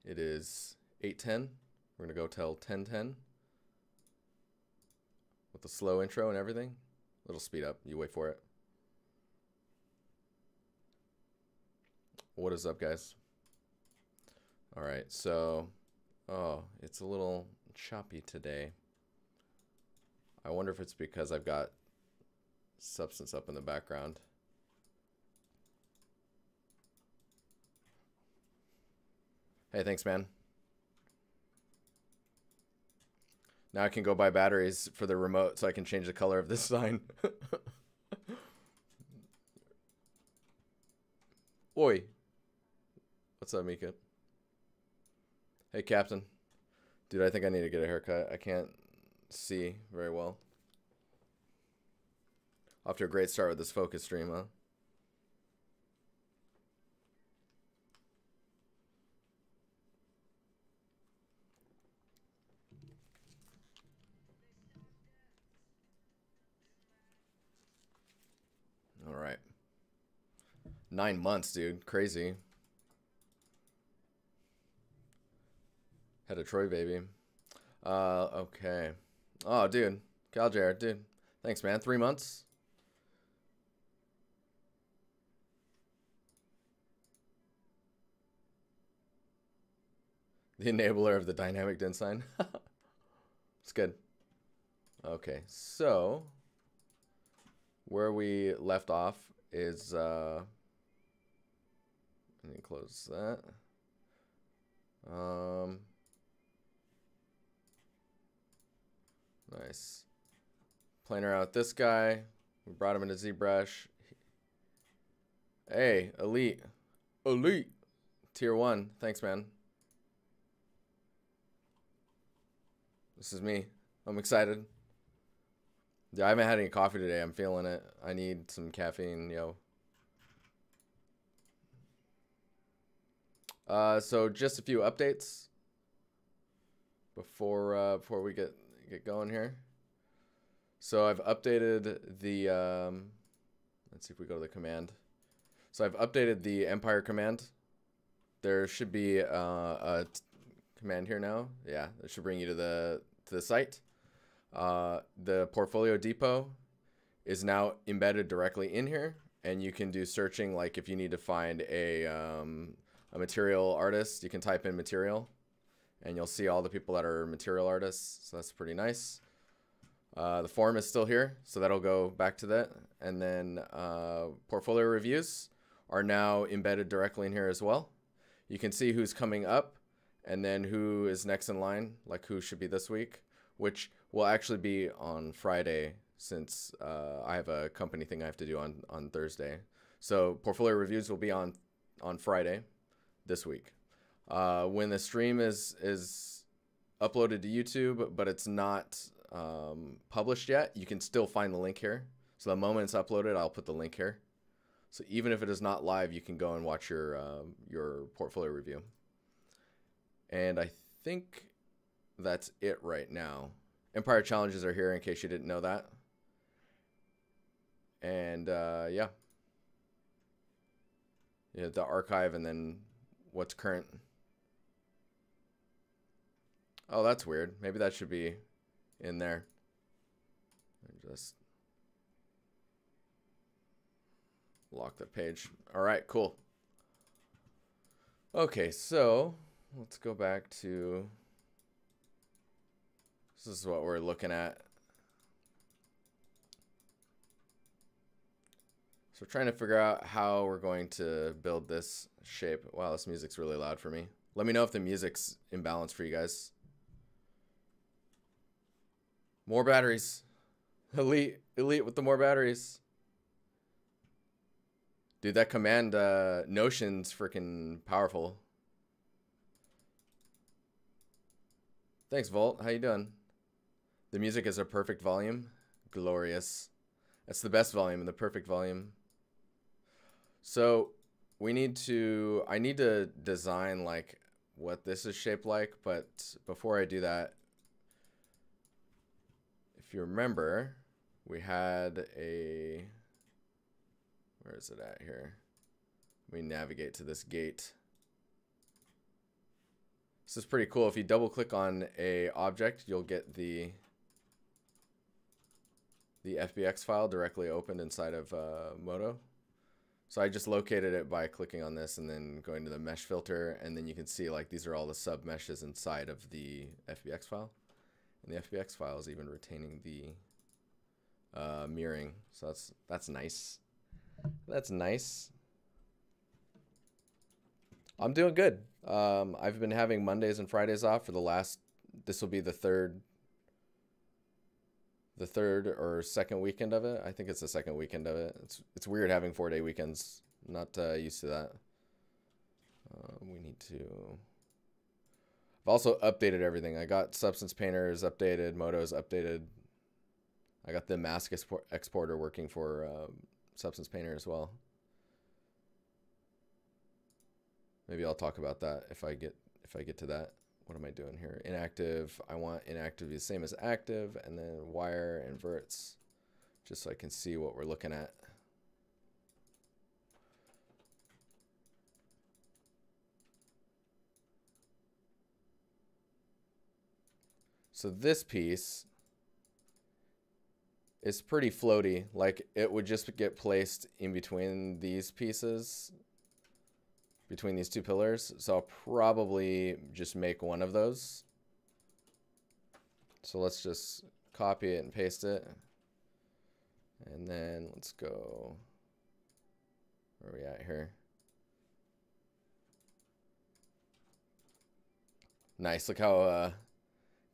It is 8:10. We're gonna go till 10:10 with the slow intro and everything. Little speed up. You wait for it. What is up, guys? All right, so it's a little choppy today. I wonder if it's because I've got Substance up in the background. Hey, thanks, man. Now I can go buy batteries for the remote so I can change the color of this sign. Oi. What's up, Mika? Hey, Captain. Dude, I think I need to get a haircut. I can't see very well. Off to a great start with this focus stream, huh? All right. 9 months, dude. Crazy. Had a Troy baby. Okay. Oh, dude. Cal Jared, dude. Thanks, man. 3 months. The enabler of the dynamic din sign. It's good. Okay, so where we left off is let me close that. Nice. Playing around with this guy. We brought him into Zbrush. Hey, elite. Elite. Tier 1. Thanks, man. This is me. I'm excited. Yeah, I haven't had any coffee today. I'm feeling it. I need some caffeine, yo. So just a few updates before we get going here. So I've updated the let's see if we go to the command. So I've updated the Empire command. There should be a command here now. Yeah, it should bring you to the site. The portfolio depot is now embedded directly in here, and you can do searching. Like if you need to find a material artist, you can type in material, and you'll see all the people that are material artists. So that's pretty nice. The form is still here, so that'll go back to that. And then portfolio reviews are now embedded directly in here as well. You can see who's coming up, and then who is next in line, like who should be this week, which will actually be on Friday, since I have a company thing I have to do on Thursday. So portfolio reviews will be on Friday this week. When the stream is uploaded to YouTube, but it's not published yet, you can still find the link here. So the moment it's uploaded, I'll put the link here. So even if it is not live, you can go and watch your portfolio review. And I think that's it right now. Empire challenges are here in case you didn't know that. And yeah, the archive and then what's current. Oh, that's weird. Maybe that should be in there. Just lock the page. All right, cool. Okay, so let's go back to, this is what we're looking at. So we're trying to figure out how we're going to build this shape. Wow, this music's really loud for me. Let me know if the music's imbalanced for you guys. More batteries. Elite with the more batteries. Dude, that command Notion's freaking powerful. Thanks, Volt. How you doing? The music is a perfect volume. Glorious. That's the best volume and the perfect volume. So I need to design like what this is shaped like, but before I do that, if you remember, we had a, where is it at here? We navigate to this gate. This is pretty cool. If you double click on a object, you'll get the FBX file directly opened inside of Modo. So I just located it by clicking on this and then going to the mesh filter, and then you can see like these are all the sub meshes inside of the FBX file. And the FBX file is even retaining the mirroring. So that's nice. That's nice. I'm doing good. I've been having Mondays and Fridays off for the last, this will be the third or second weekend of it. I think it's the second weekend of it. It's weird having 4-day weekends. I'm not used to that. We need to. I've also updated everything. I got Substance Painter is updated, Modo is updated. I got the mask exporter working for Substance Painter as well. Maybe I'll talk about that if I get to that. What am I doing here? Inactive. I want inactive to be the same as active, and then wire inverts, just so I can see what we're looking at. So this piece is pretty floaty. Like it would just get placed in between these pieces, between these two pillars. So I'll probably just make one of those. So let's just copy it and paste it. And then let's go, where are we at here? Nice, look how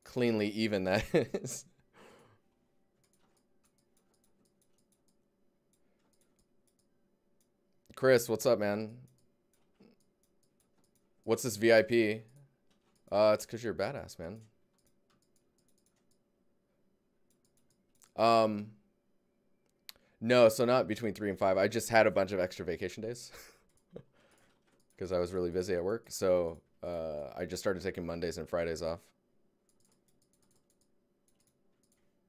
cleanly even that is. Chris, what's up, man? What's this VIP? It's because you're a badass, man. No, so not between 3 and 5. I just had a bunch of extra vacation days because I was really busy at work. So I just started taking Mondays and Fridays off.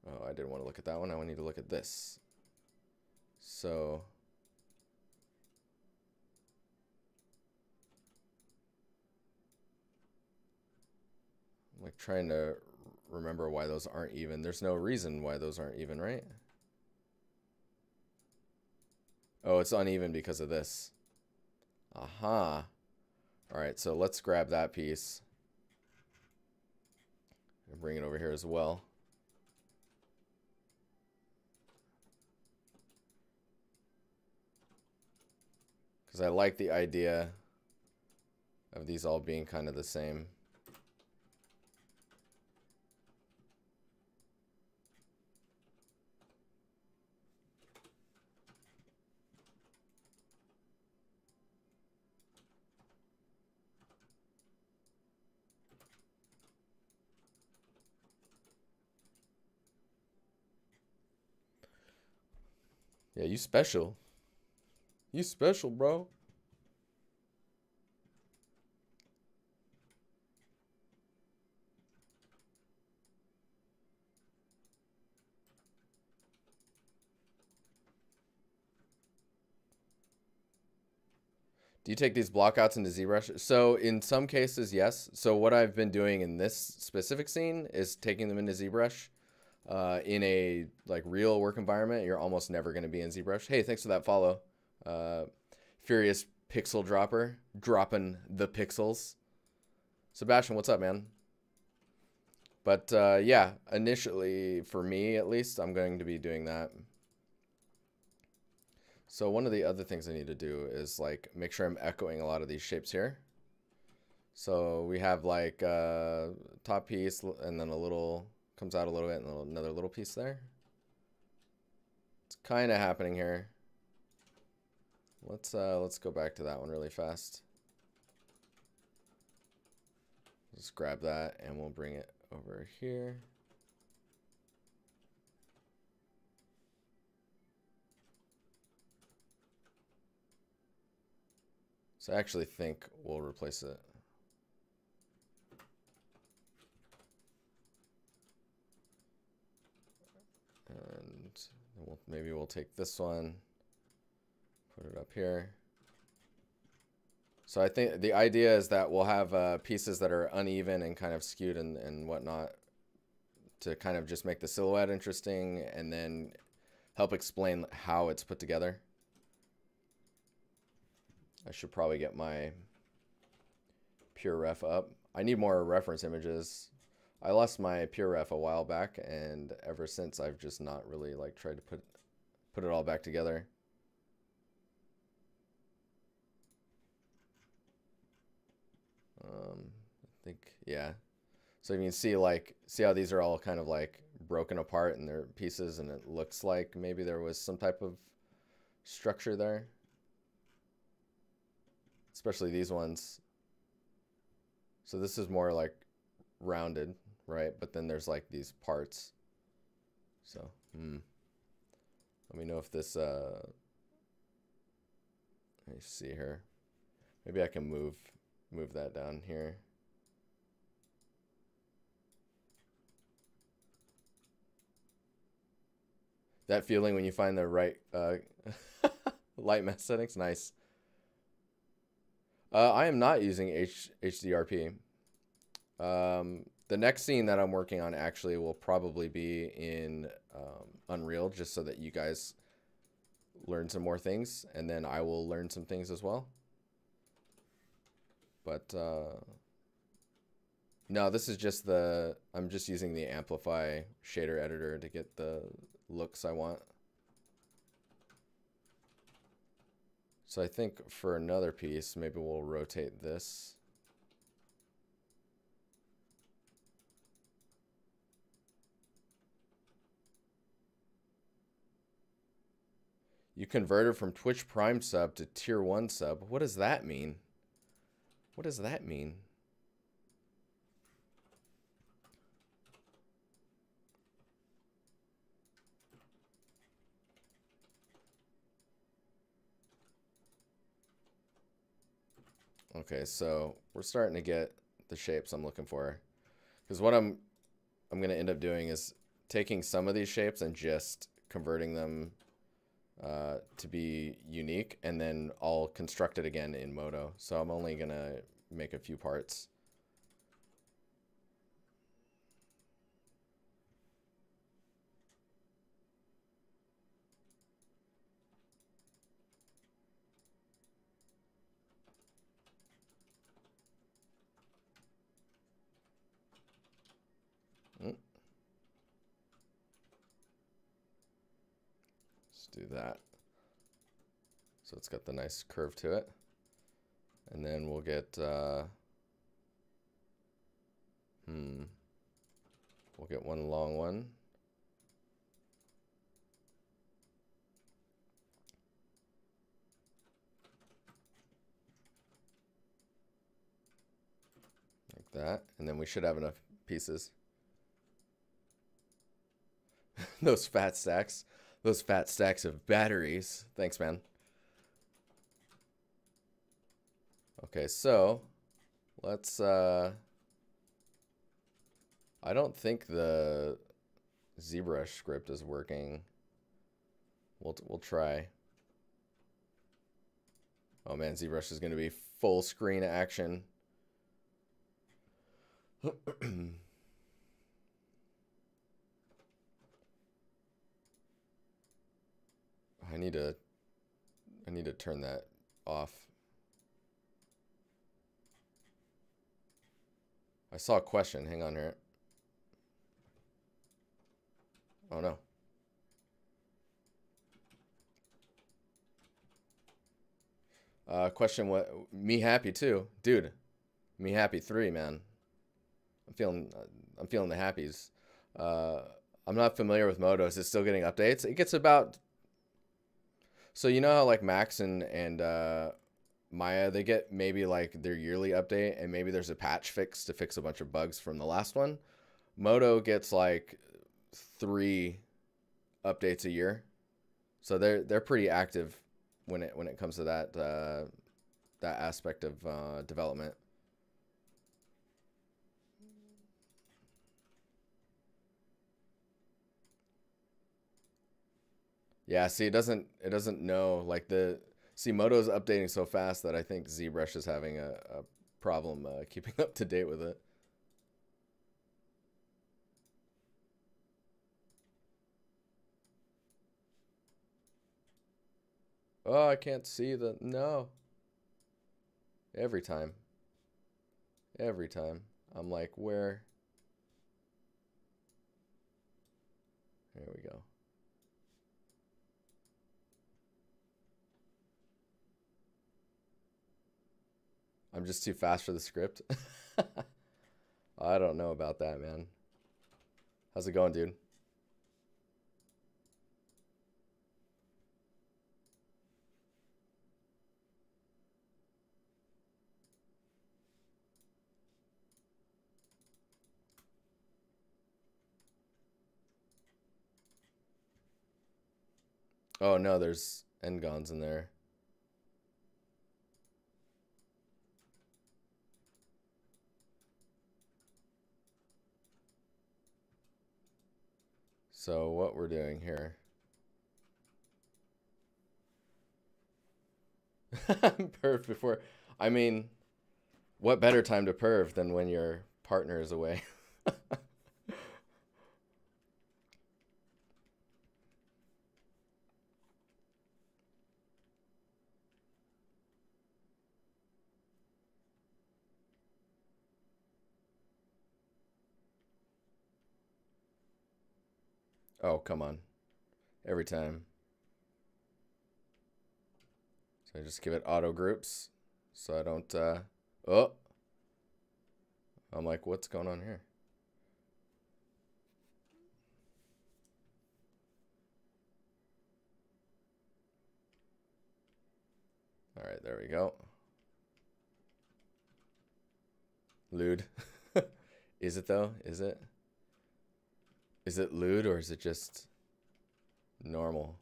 Oh, I didn't want to look at that one. I need to look at this. So I'm like trying to remember why those aren't even. There's no reason why those aren't even, right? Oh, it's uneven because of this. Aha. All right, so let's grab that piece and bring it over here as well. Because I like the idea of these all being kind of the same. Yeah, you special. You special, bro. Do you take these blockouts into ZBrush? So in some cases, yes. So what I've been doing in this specific scene is taking them into ZBrush. In a like real work environment, you're almost never going to be in ZBrush. Hey, thanks for that follow. Furious Pixel Dropper, dropping the pixels. Sebastian, what's up, man? But yeah, initially, for me at least, I'm going to be doing that. So one of the other things I need to do is like make sure I'm echoing a lot of these shapes here. So we have like top piece and then a little, comes out a little bit and another little piece there. It's kind of happening here. Let's go back to that one really fast. Just grab that and we'll bring it over here. So I actually think we'll replace it. And maybe we'll take this one, put it up here. So I think the idea is that we'll have pieces that are uneven and kind of skewed and whatnot to kind of just make the silhouette interesting and then help explain how it's put together. I should probably get my pure ref up. I need more reference images. I lost my pure ref a while back, and ever since I've just not really like tried to put it all back together. I think, yeah. So you can see how these are all kind of like broken apart and they're pieces, and it looks like maybe there was some type of structure there. Especially these ones. So this is more like rounded, right? But then there's like these parts. So, let me know if this, let me see here. Maybe I can move that down here. That feeling when you find the right light mask settings, nice. I am not using HDRP. The next scene that I'm working on actually will probably be in Unreal, just so that you guys learn some more things, and then I will learn some things as well. But no, this is just I'm just using the Amplify shader editor to get the looks I want. So I think for another piece, maybe we'll rotate this. You converted from Twitch Prime sub to Tier 1 sub. What does that mean? What does that mean? Okay, so we're starting to get the shapes I'm looking for. Because what I'm going to end up doing is taking some of these shapes and just converting them to be unique, and then I'll construct it again in Modo. So I'm only going to make a few parts. Do that. So it's got the nice curve to it. And then we'll get we'll get one long one. Like that. And then we should have enough pieces. Those fat stacks. Those fat stacks of batteries. Thanks, man. Okay, so let's I don't think the Zbrush script is working. We'll try. Oh man, Zbrush is going to be full screen action. I need to turn that off. I saw a question. Hang on here. Oh no. Question, what? Me happy too, dude. Me happy 3, man. I'm feeling the happies. I'm not familiar with Modo. Is it still getting updates? It gets about. So you know how like Max and Maya, they get maybe like their yearly update, and maybe there's a patch fix to fix a bunch of bugs from the last one. Modo gets like 3 updates a year, so they're pretty active when it comes to that that aspect of development. Yeah, see, it doesn't know like the See, Moto's updating so fast that I think Zbrush is having a problem keeping up to date with it. Oh, I can't see the... No. Every time. Every time. I'm like, where? There we go. I'm just too fast for the script. I don't know about that, man. How's it going, dude? Oh no, there's Ngons in there. So what we're doing here. Perv before. I mean, what better time to perv than when your partner is away? Oh, come on. Every time. So I just give it auto groups so I don't, oh. I'm like, what's going on here? All right, there we go. Lewd. Is it though? Is it? Is it lewd or is it just normal?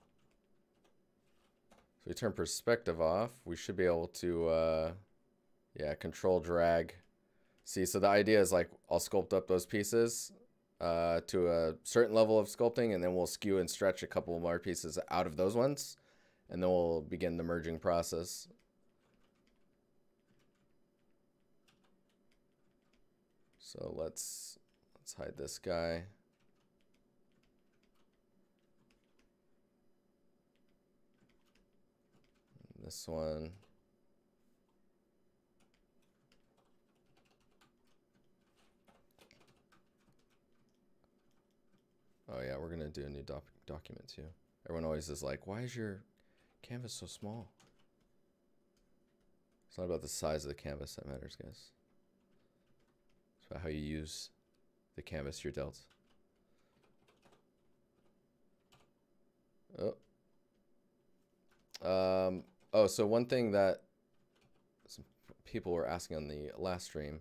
So we turn perspective off. We should be able to, yeah, control drag. See, so the idea is like I'll sculpt up those pieces to a certain level of sculpting, and then we'll skew and stretch a couple more pieces out of those ones, and then we'll begin the merging process. So let's hide this guy. This one. Oh yeah, we're gonna do a new document too. Everyone always is like, why is your canvas so small? It's not about the size of the canvas that matters, guys. It's about how you use the canvas you're dealt. Oh, so one thing that some people were asking on the last stream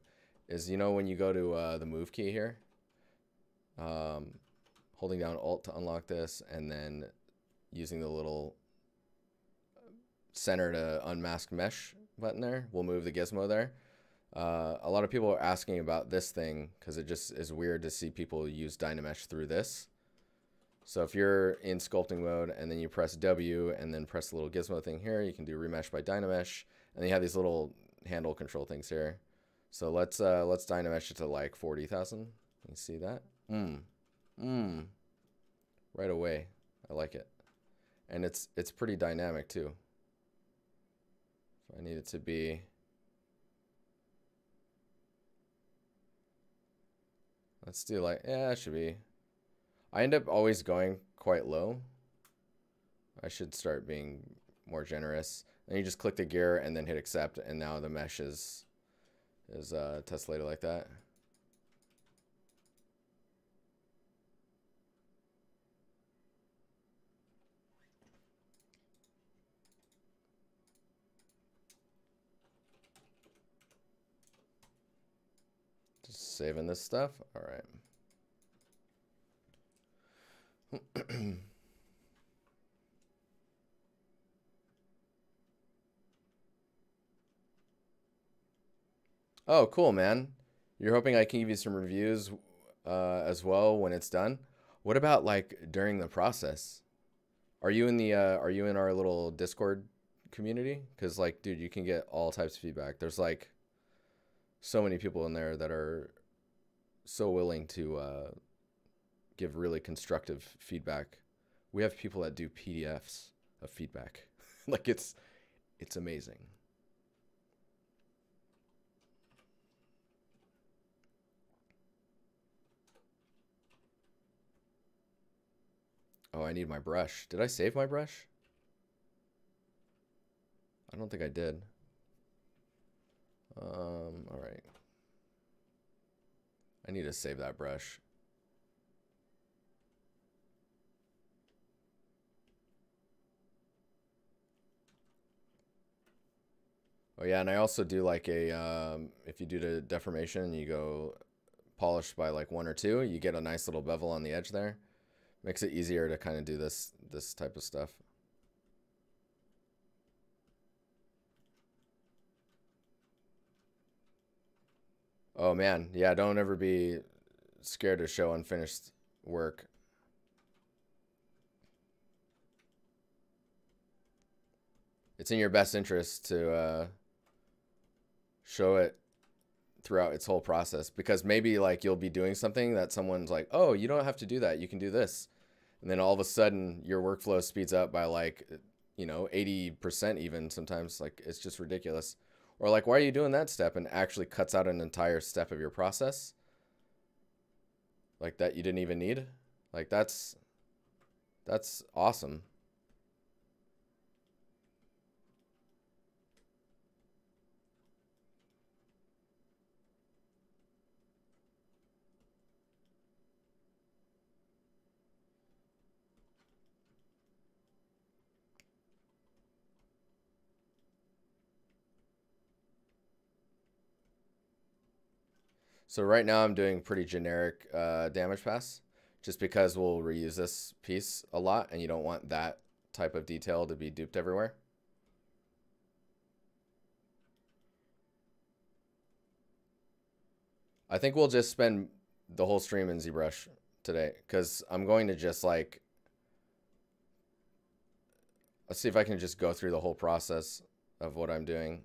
is, you know, when you go to the move key here, holding down Alt to unlock this, and then using the little center to unmask mesh button there, we'll move the gizmo there. A lot of people are asking about this thing because it just is weird to see people use Dynamesh through this. So if you're in sculpting mode and then you press W and then press the little gizmo thing here, you can do remesh by Dynamesh, and then you have these little handle control things here. So let's Dynamesh it to like 40,000. You see that? Right away. I like it. And it's pretty dynamic too. So I need it to be, let's do like, yeah, it should be. I end up always going quite low. I should start being more generous. Then you just click the gear and then hit accept, and now the mesh is tessellated like that. Just saving this stuff. All right. Oh, cool, man. You're hoping I can give you some reviews as well when it's done. What about like during the process? Are you in the are you in our little Discord community, because like, dude, you can get all types of feedback. There's like so many people in there that are so willing to give really constructive feedback. We have people that do PDFs of feedback. Like it's amazing. Oh, I need my brush. Did I save my brush? I don't think I did. All right. I need to save that brush. Oh yeah, and I also do like a, if you do the deformation, you go polish by like 1 or 2, you get a nice little bevel on the edge there. Makes it easier to kind of do this type of stuff. Oh man, yeah, don't ever be scared to show unfinished work. It's in your best interest to show it throughout its whole process, because maybe like you'll be doing something that someone's like, oh, you don't have to do that, you can do this. And then all of a sudden your workflow speeds up by like, you know, 80% even sometimes. Like it's just ridiculous. Or like, why are you doing that step? And actually cuts out an entire step of your process. Like that you didn't even need. Like that's awesome. So right now I'm doing pretty generic damage pass, just because we'll reuse this piece a lot and you don't want that type of detail to be duped everywhere. I think we'll just spend the whole stream in ZBrush today, because I'm going to just like, let's see if I can just go through the whole process of what I'm doing.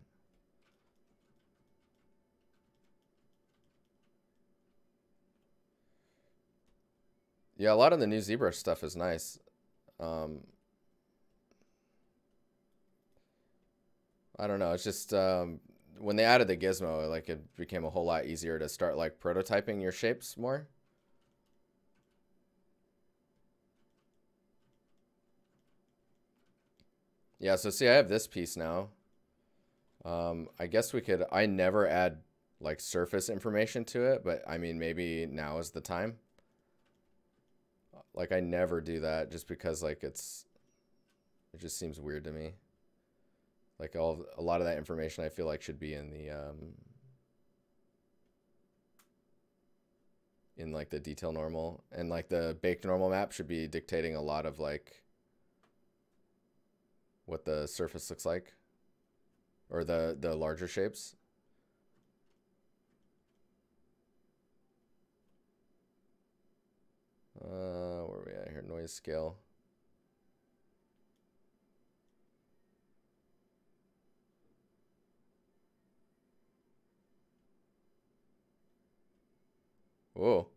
Yeah, a lot of the new ZBrush stuff is nice. I don't know. It's just when they added the gizmo, like it became a whole lot easier to start like prototyping your shapes more. Yeah, so see, I have this piece now. I guess we could, I never add like surface information to it, but I mean, maybe now is the time. Like I never do that just because like it just seems weird to me. Like a lot of that information I feel like should be in the in like the detail normal, and like the baked normal map should be dictating a lot of like what the surface looks like, or the larger shapes. Where are we at here? Noise scale. Whoa.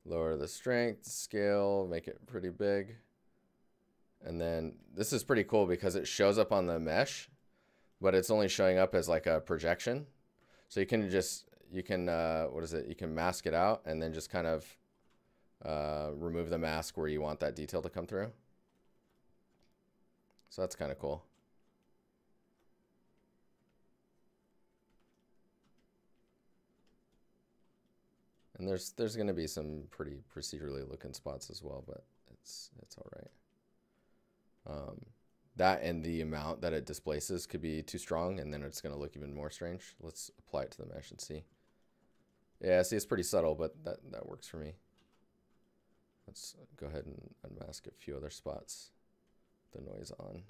Lower the strength, scale, make it pretty big. And then this is pretty cool because it shows up on the mesh, but it's only showing up as like a projection. So you can just, you can, what is it? You can mask it out and then just kind of remove the mask where you want that detail to come through. So that's kind of cool. And there's going to be some pretty procedurally looking spots as well, but it's all right. That and the amount that it displaces could be too strong, and then it's going to look even more strange. Let's apply it to the mesh and see. Yeah, see, it's pretty subtle, but that works for me. Let's go ahead and unmask a few other spots. The noise on.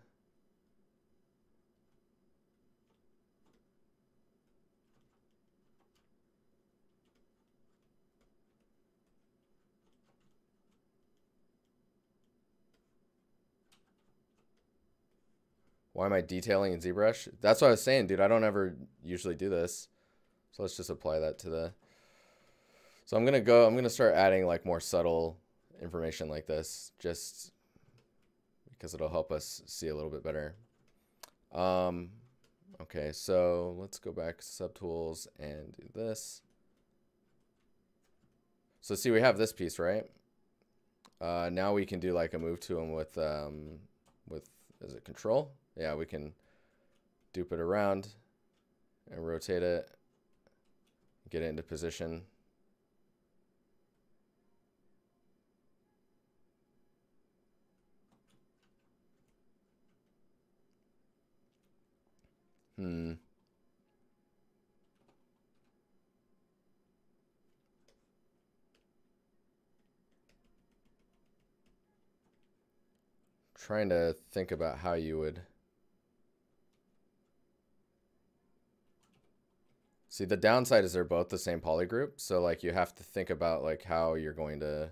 Why am I detailing in ZBrush? That's what I was saying, dude. I don't ever usually do this. So let's just apply that to the... So I'm gonna start adding like more subtle information like this, just because it'll help us see a little bit better. Okay, so let's go back to subtools and do this. So see, we have this piece, right? Now we can do like a move to them with is it control? Yeah, we can dupe it around and rotate it, get it into position. Trying to think about how you would see. The downside is they're both the same polygroup, so like you have to think about like how you're going to,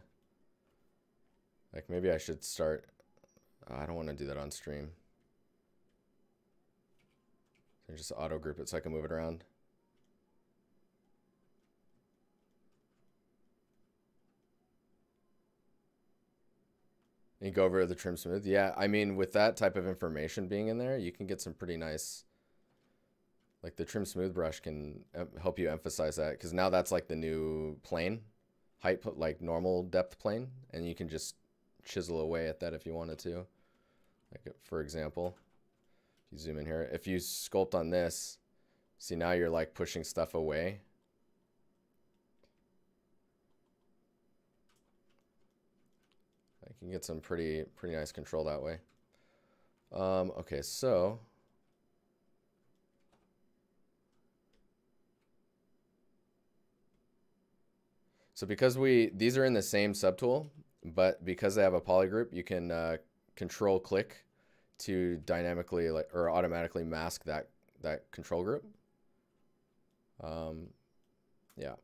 like, maybe I should start, I don't want to do that on stream. So just auto group it so I can move it around. And you go over the trim smooth. Yeah, I mean, with that type of information being in there, you can get some pretty nice, like the trim smooth brush can help you emphasize that, because now that's like the new plane height, like normal depth plane, and you can just chisel away at that if you wanted to. Like, for example, if you zoom in here, if you sculpt on this, see, now you're like pushing stuff away. I can get some pretty nice control that way. Okay, so because these are in the same subtool, but because they have a polygroup, you can control click to dynamically or automatically mask that control group. Yeah,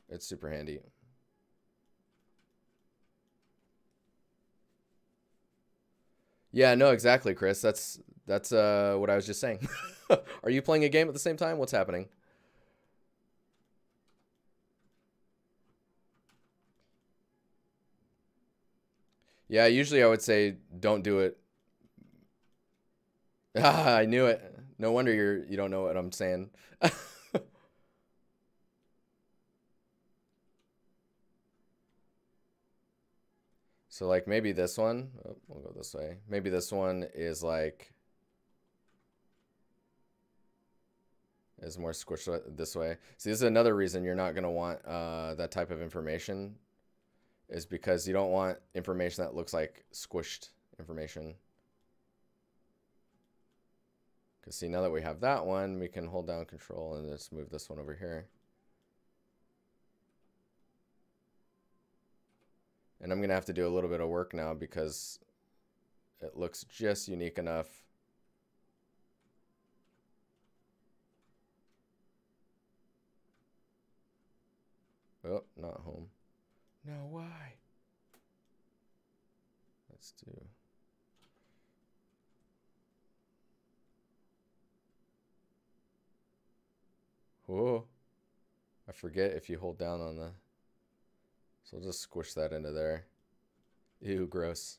it's super handy. Yeah, no, exactly, Chris. That's what I was just saying. Are you playing a game at the same time? What's happening? Yeah, usually I would say don't do it. Ah, I knew it. No wonder you don't know what I'm saying. So like maybe this one, oh, we'll go this way. Maybe this one is like, is more squished this way. See, this is another reason you're not gonna want that type of information, is because you don't want information that looks like squished information. Because see, now that we have that one, we can hold down control and just move this one over here. And I'm going to have to do a little bit of work now because it looks just unique enough. Oh, not home. No, why? Let's do... Whoa. I forget if you hold down on the... So I'll just squish that into there. Ew, gross.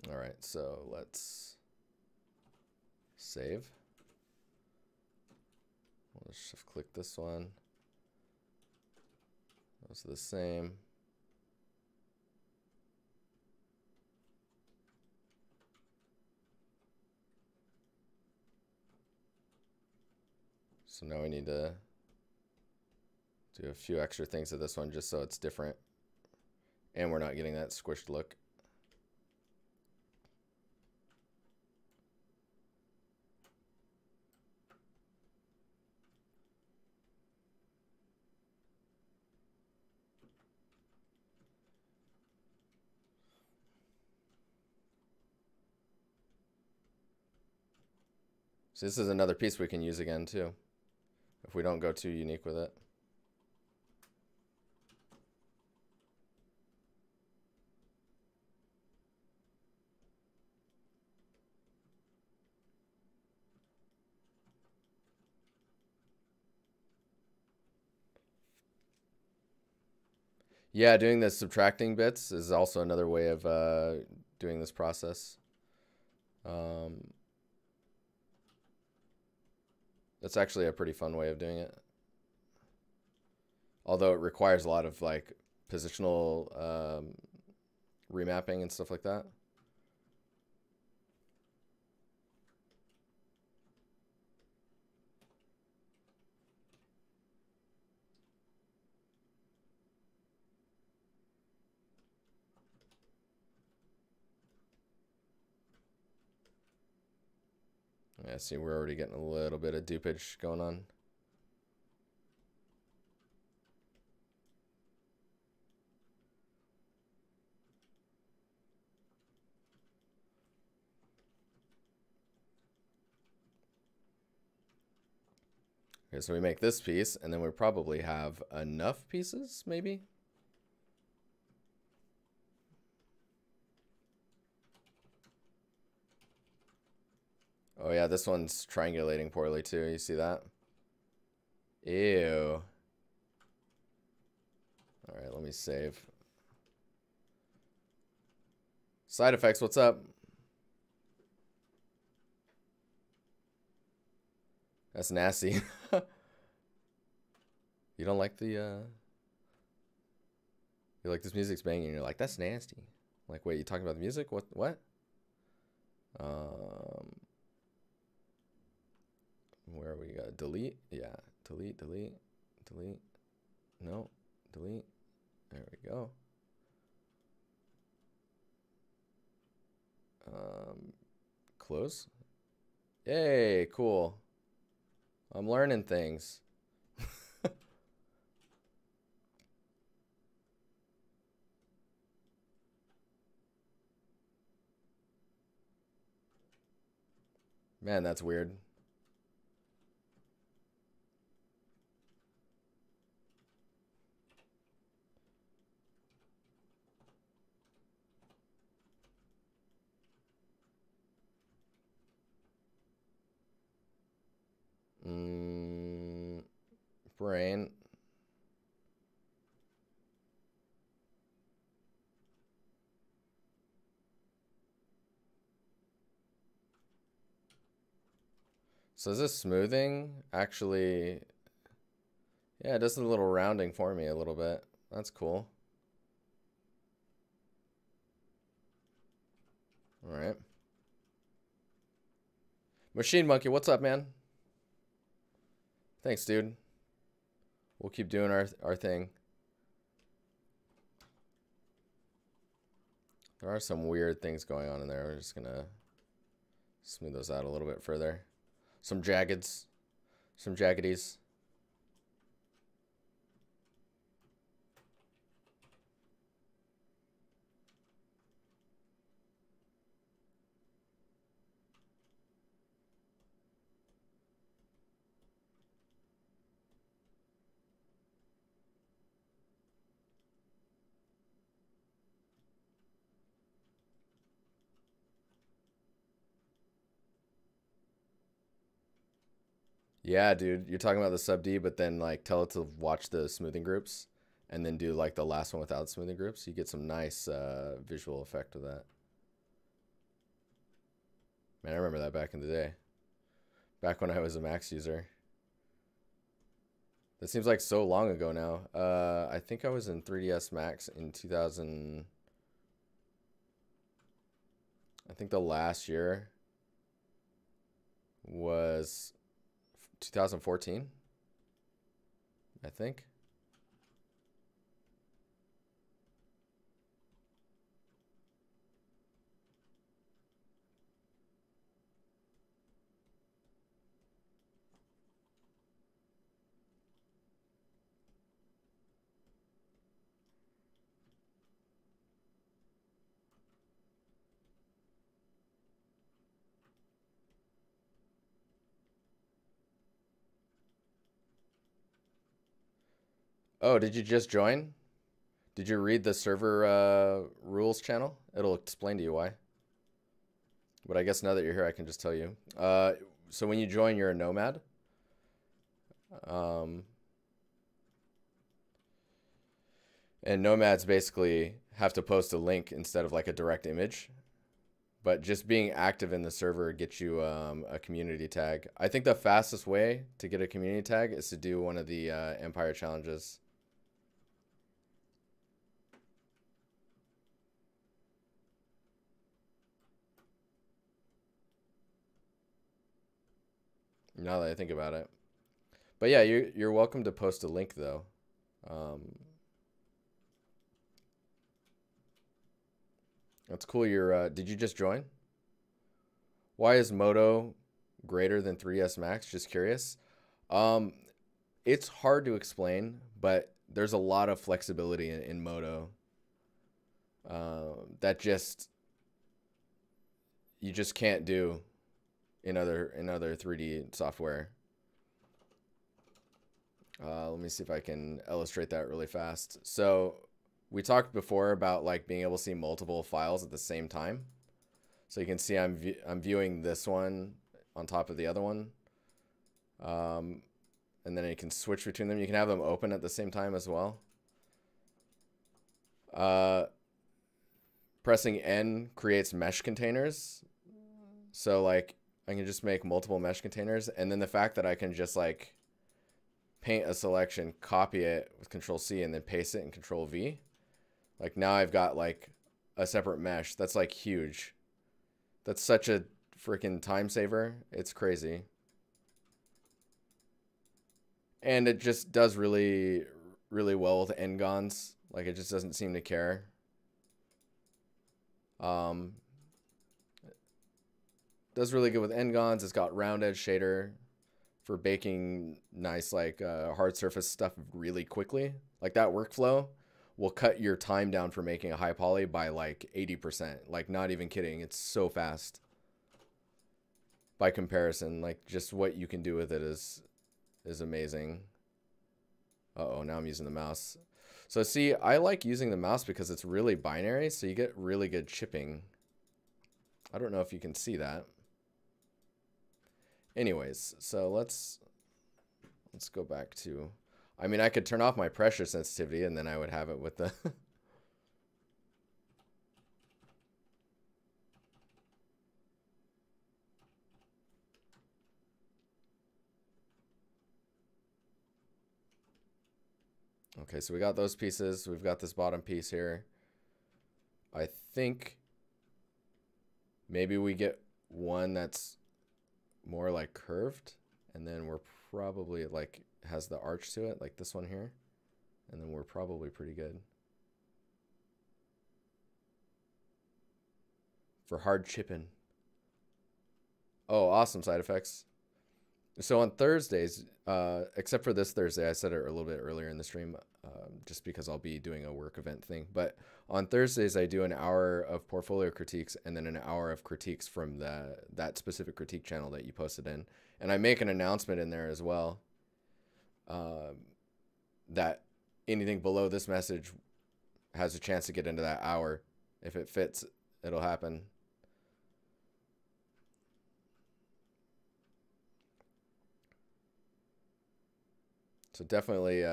All right, so let's save. We'll just shift click this one. Those are the same. So now we need to do a few extra things to this one just so it's different. And we're not getting that squished look. So this is another piece we can use again too, if we don't go too unique with it. Yeah, doing the subtracting bits is also another way of doing this process. That's actually a pretty fun way of doing it. Although it requires a lot of like positional remapping and stuff like that. Yeah, see, we're already getting a little bit of dupage going on. Okay, so we make this piece, and then we probably have enough pieces, maybe? Oh yeah, this one's triangulating poorly too. You see that? Ew. All right, let me save. Side effects, what's up? That's nasty. You don't like the, you're like, this music's banging, and you're like, that's nasty. Like, wait, you talking about the music? What? Where we got delete? Yeah, delete. No, delete. There we go. Close. Yay, cool. I'm learning things. Man, that's weird. Brain. So is this smoothing actually? Yeah, it does a little rounding for me a little bit. That's cool. All right. Machine Monkey, what's up, man? Thanks, dude. We'll keep doing our thing. There are some weird things going on in there. We're just gonna smooth those out a little bit further. Some jaggeds. Some jaggedies. Yeah, dude, you're talking about the sub D, but then like tell it to watch the smoothing groups and then do like the last one without smoothing groups. You get some nice visual effect of that. Man, I remember that back in the day. Back when I was a Max user. That seems like so long ago now. I think I was in 3ds Max in 2000. I think the last year was 2014, I think. Oh, did you just join? Did you read the server rules channel? It'll explain to you why. But I guess now that you're here, I can just tell you. So when you join, you're a nomad. And nomads basically have to post a link instead of like a direct image. But just being active in the server gets you a community tag. I think the fastest way to get a community tag is to do one of the Empire challenges. Now that I think about it. But yeah, you're welcome to post a link though. That's cool. Did you just join? Why is Moto greater than 3S Max? Just curious. It's hard to explain, but there's a lot of flexibility in Moto that you just can't do in other 3D software. Let me see if I can illustrate that really fast. So we talked before about like being able to see multiple files at the same time. So you can see I'm viewing this one on top of the other one. And then you can switch between them. You can have them open at the same time as well. Pressing N creates mesh containers. So like I can just make multiple mesh containers. And then the fact that I can just like paint a selection, copy it with Control C, and then paste it in Control V. Like now I've got like a separate mesh. That's like huge. That's such a freaking time saver. It's crazy. And it just does really, really well with Ngons. Like it just doesn't seem to care. Does really good with Ngons. It's got round edge shader for baking nice like hard surface stuff really quickly. Like that workflow will cut your time down for making a high poly by like 80%. Like not even kidding. It's so fast. By comparison, like just what you can do with it is amazing. Uh-oh, now I'm using the mouse. So see, I like using the mouse because it's really binary, so you get really good chipping. I don't know if you can see that. Anyways, so let's go back to, I mean, I could turn off my pressure sensitivity and then I would have it with the Okay, so we got those pieces. We've got this bottom piece here. I think maybe we get one that's more like curved, and then we're probably like has the arch to it, like this one here, and then we're probably pretty good for hard chipping. Oh, awesome side effects. So on Thursdays, except for this Thursday, I said it a little bit earlier in the stream, just because I'll be doing a work event thing. But on Thursdays, I do an hour of portfolio critiques and then an hour of critiques from that specific critique channel that you posted in. And I make an announcement in there as well that anything below this message has a chance to get into that hour. If it fits, it'll happen. So definitely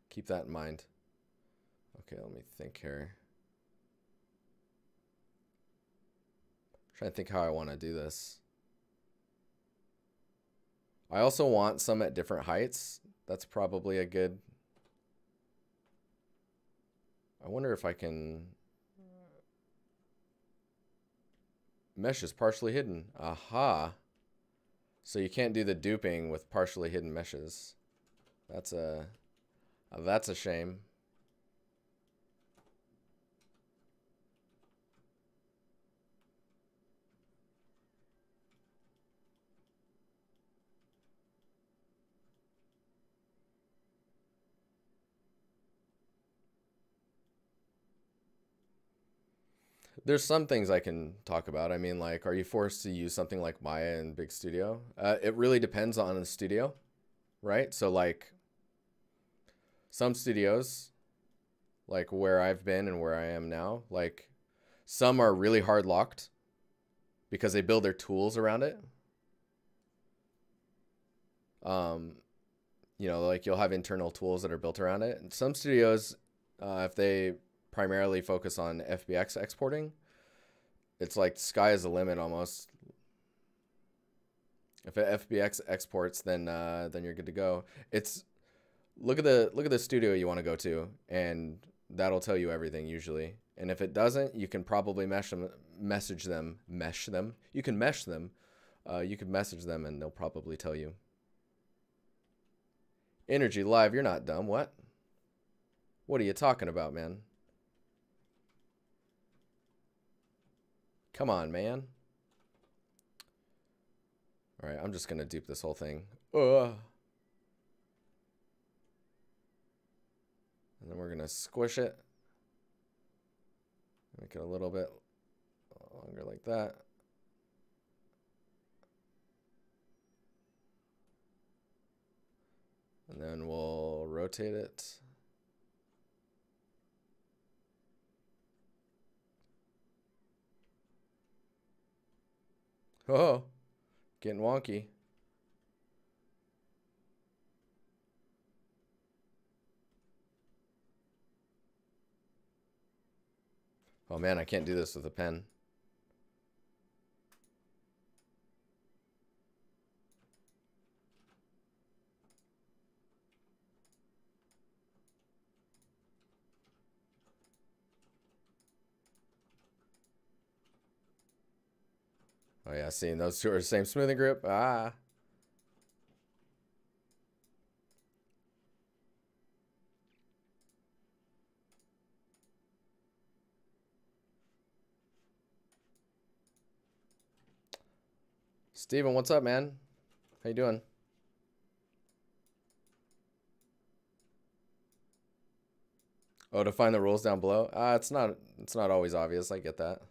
keep that in mind. Okay, let me think here. I'm trying to think how I want to do this. I also want some at different heights. That's probably a good... I wonder if I can... Mesh is partially hidden. Aha. So you can't do the duping with partially hidden meshes. That's a shame. There's some things I can talk about. I mean, like, are you forced to use something like Maya in Big Studio? It really depends on the studio, right? So, like, Some studios, like where I've been and where I am now, like some are really hard locked because they build their tools around it. You know, like you'll have internal tools that are built around it. And some studios, if they primarily focus on FBX exporting, it's like sky is the limit almost. If it FBX exports, then you're good to go. It's look at the studio you want to go to, and that'll tell you everything usually. And if it doesn't, you can probably mesh them. You can mesh them. You can message them, and they'll probably tell you. Energy Live, you're not dumb. What? What are you talking about, man? Come on, man. All right, I'm just gonna dupe this whole thing. And then we're gonna squish it. Make it a little bit longer like that. And then we'll rotate it. Oh, getting wonky. Oh man, I can't do this with a pen. Oh yeah, seeing those two are the same smoothing group. Ah. Steven, what's up, man? How you doing? Oh, to find the rules down below? It's not always obvious. I get that.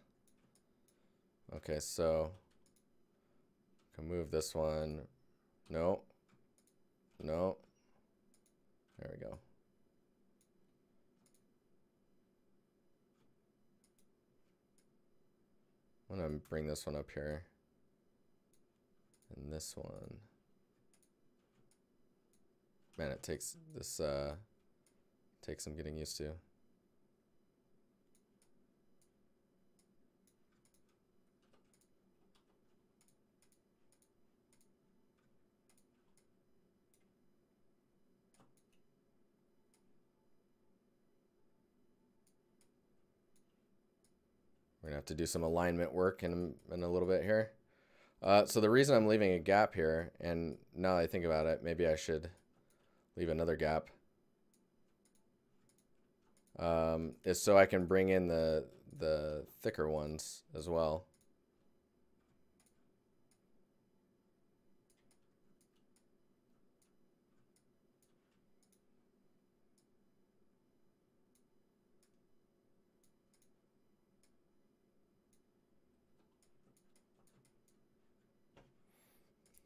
Okay, so can move this one. No. No. There we go. I'm gonna bring this one up here. And this one. Man, it takes this takes some getting used to. We're gonna have to do some alignment work in a little bit here. So the reason I'm leaving a gap here, and now that I think about it, maybe I should leave another gap, is so I can bring in the thicker ones as well.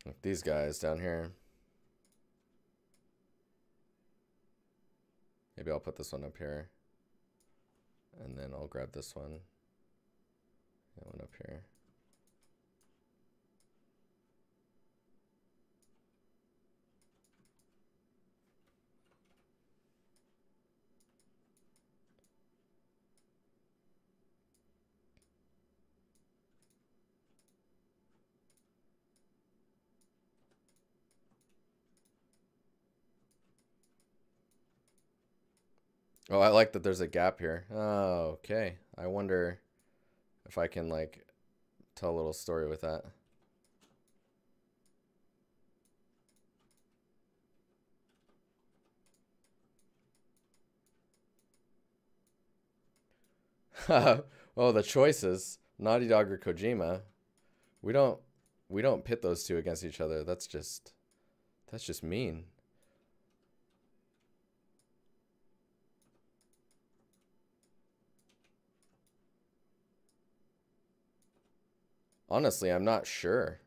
Like these guys down here. Maybe I'll put this one up here. And then I'll grab this one. That one up here. Oh, I like that there's a gap here. Oh, okay. I wonder if I can like tell a little story with that. Oh, the choices. Naughty Dog or Kojima. We don't pit those two against each other. That's just mean. Honestly, I'm not sure.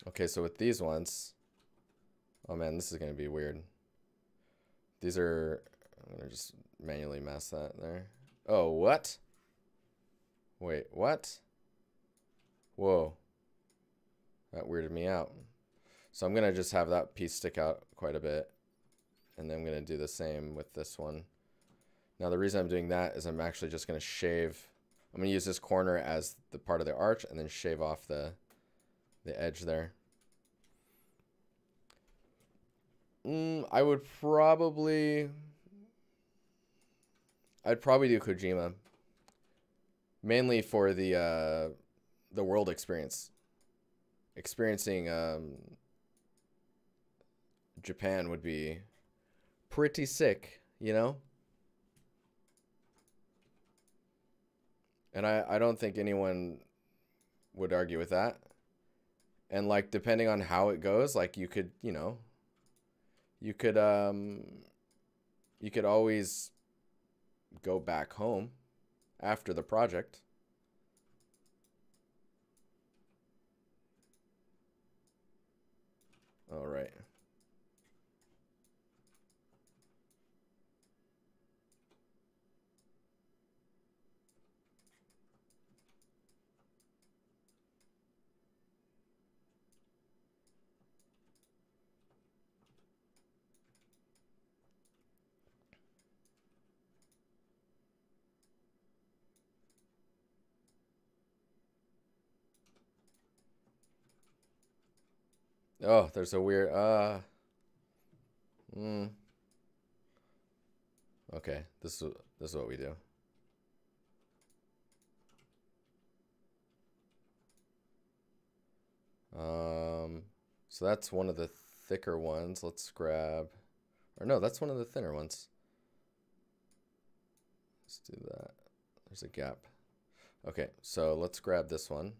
Okay, so with these ones, oh man, this is gonna be weird. These are, I'm gonna just manually mask that there. Oh, what? Wait, what? Whoa. That weirded me out. So I'm gonna just have that piece stick out quite a bit. And then I'm gonna do the same with this one. Now the reason I'm doing that is I'm actually just gonna shave, I'm gonna use this corner as the part of the arch and then shave off the edge there. I would probably, I'd probably do Kojima. Mainly for the world experience. Experiencing Japan would be pretty sick, you know? And I don't think anyone would argue with that. And like depending on how it goes, like you could, you know, you could always go back home after the project. All right. Oh, there's a weird okay, this is what we do. So that's one of the thicker ones. Let's grab, or no, that's one of the thinner ones. Let's do that. There's a gap. Okay, so let's grab this one.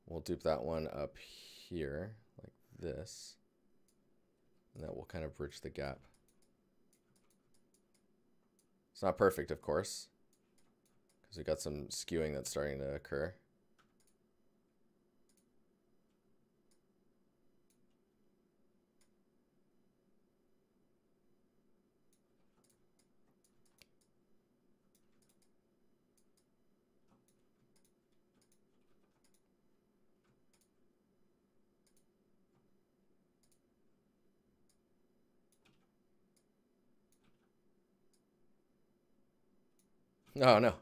We'll dupe that one up here like this. And that will kind of bridge the gap. It's not perfect, of course, because we got some skewing that's starting to occur. Oh, no.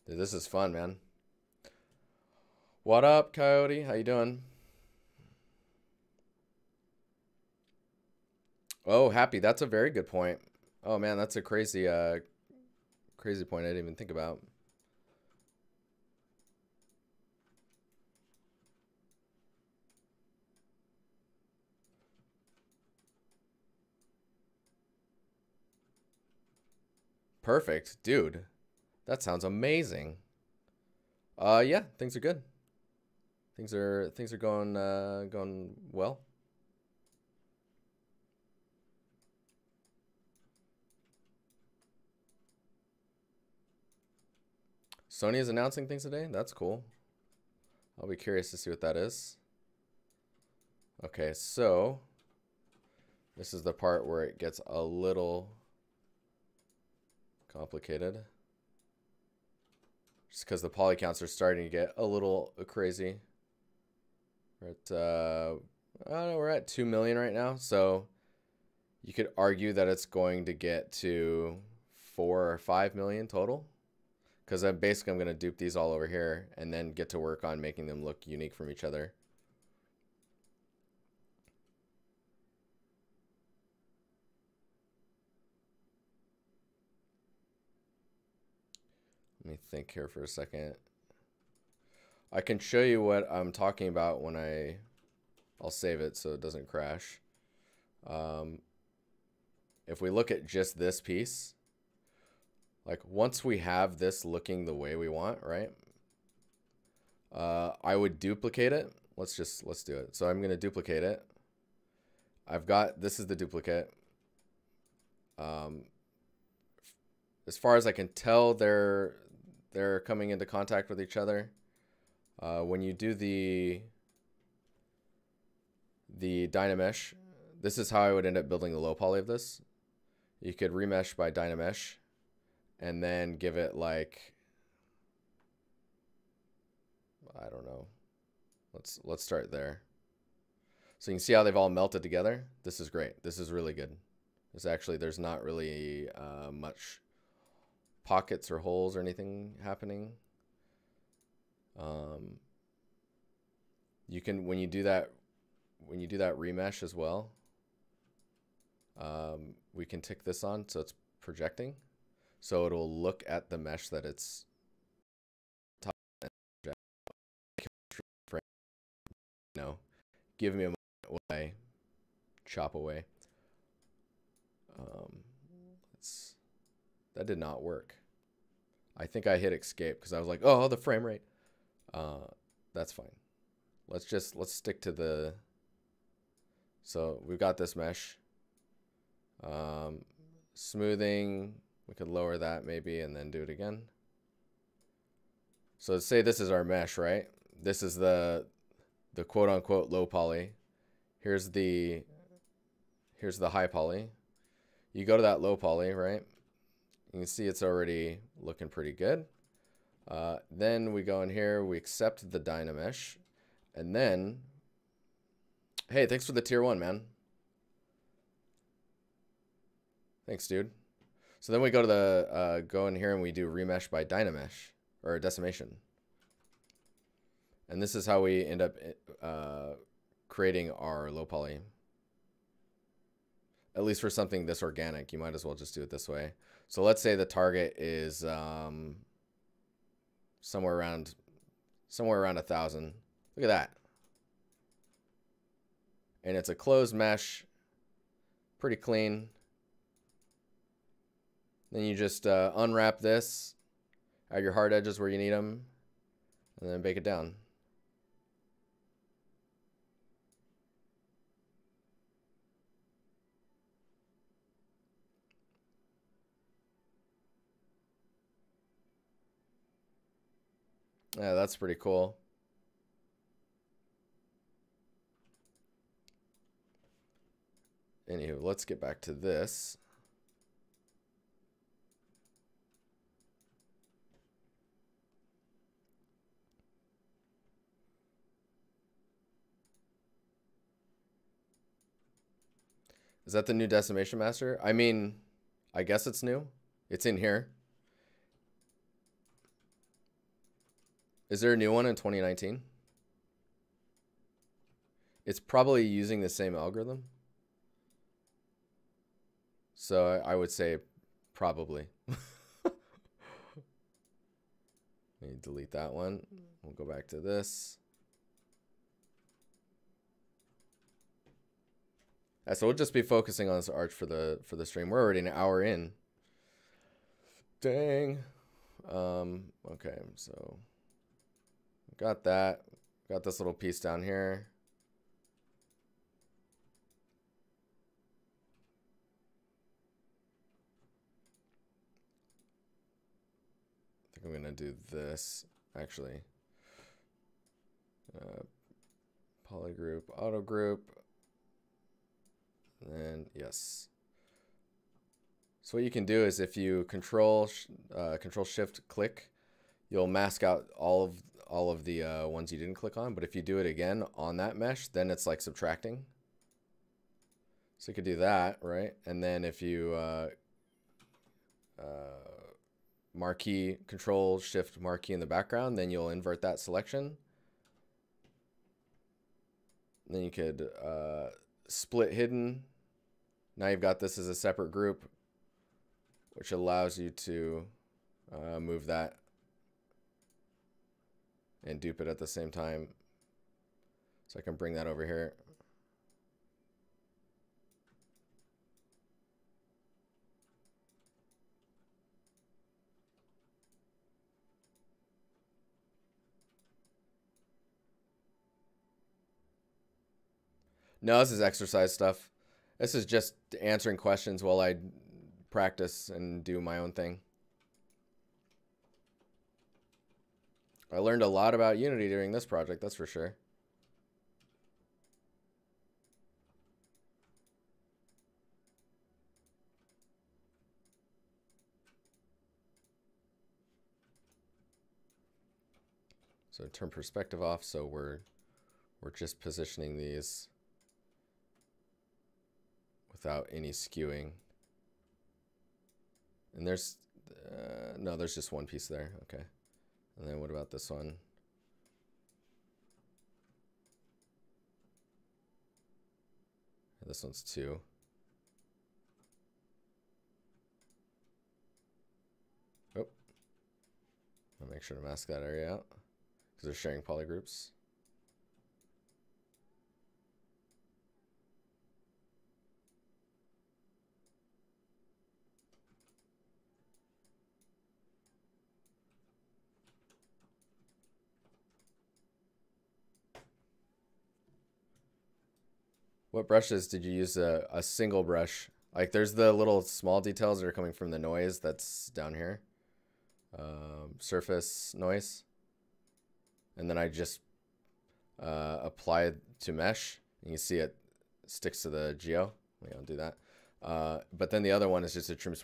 Dude, this is fun, man. What up, Coyote? How you doing? Oh, happy. That's a very good point. Oh man, that's a crazy crazy point I didn't even think about. Perfect, dude. That sounds amazing. Yeah, things are good. Things are going well. Sony is announcing things today. That's cool. I'll be curious to see what that is. Okay, so this is the part where it gets a little complicated. Just because the poly counts are starting to get a little crazy. We're at, I don't know, we're at 2 million right now. So you could argue that it's going to get to 4 or 5 million total. Because I'm going to dupe these all over here and then get to work on making them look unique from each other. Let me think here for a second. I can show you what I'm talking about when I'll save it so it doesn't crash. If we look at just this piece, like once we have this looking the way we want, right? I would duplicate it. Let's do it. So I'm going to duplicate it. This is the duplicate. As far as I can tell, they're coming into contact with each other. When you do the Dynamesh, this is how I would end up building the low poly of this. You could remesh by Dynamesh and then give it like, I don't know. Let's start there. So you can see how they've all melted together. This is great. This is really good. There's not really much pockets or holes or anything happening. You can, when you do that remesh as well, we can tick this on so it's projecting, so it'll look at the mesh that it's top and frame. No, give me a moment while I chop away. That did not work. I think I hit escape because I was like, oh, the frame rate. That's fine. Let's stick to the. So we've got this mesh. Smoothing, we could lower that maybe and then do it again. So let's say this is our mesh, right? This is the quote unquote low poly. Here's the high poly. You go to that low poly, right? You can see it's already looking pretty good. Then we go in here, we accept the Dynamesh, and then, hey, thanks for the tier 1, man. Thanks, dude. So then we go to the, go in here and we do remesh by Dynamesh, or decimation. And this is how we end up creating our low poly. At least for something this organic, you might as well just do it this way. So let's say the target is somewhere around 1,000. Look at that. And it's a closed mesh, pretty clean. Then you just unwrap this, add your hard edges where you need them, and then bake it down. Yeah, that's pretty cool. Anywho, let's get back to this. Is that the new decimation master? I mean, I guess it's new. It's in here. Is there a new one in 2019? It's probably using the same algorithm. So I would say probably. Let me delete that one. We'll go back to this. Yeah, so we'll just be focusing on this arch for the stream. We're already an hour in. Dang. Okay, so got that. Got this little piece down here. I think I'm gonna do this actually. Polygroup, auto group. And yes. So what you can do is if you control shift click, you'll mask out all of the ones you didn't click on. But if you do it again on that mesh, then it's like subtracting. So you could do that, right? And then if you marquee, control shift marquee in the background, then you'll invert that selection. Then you could split hidden. Now you've got this as a separate group, which allows you to move that. and dupe it at the same time. So I can bring that over here. No, this is exercise stuff. This is just answering questions while I practice and do my own thing. I learned a lot about Unity during this project, that's for sure. So turn perspective off, so we're just positioning these without any skewing. And there's, no, there's just one piece there, okay. And then what about this one? This one's 2. Oh, I'll make sure to mask that area out because they're sharing polygroups. What brushes did you use? A single brush. Like there's the little small details that are coming from the noise that's down here. Surface noise. And then I just apply it to mesh. And you see it sticks to the geo. Wait, I'll do that. But then the other one is just a trim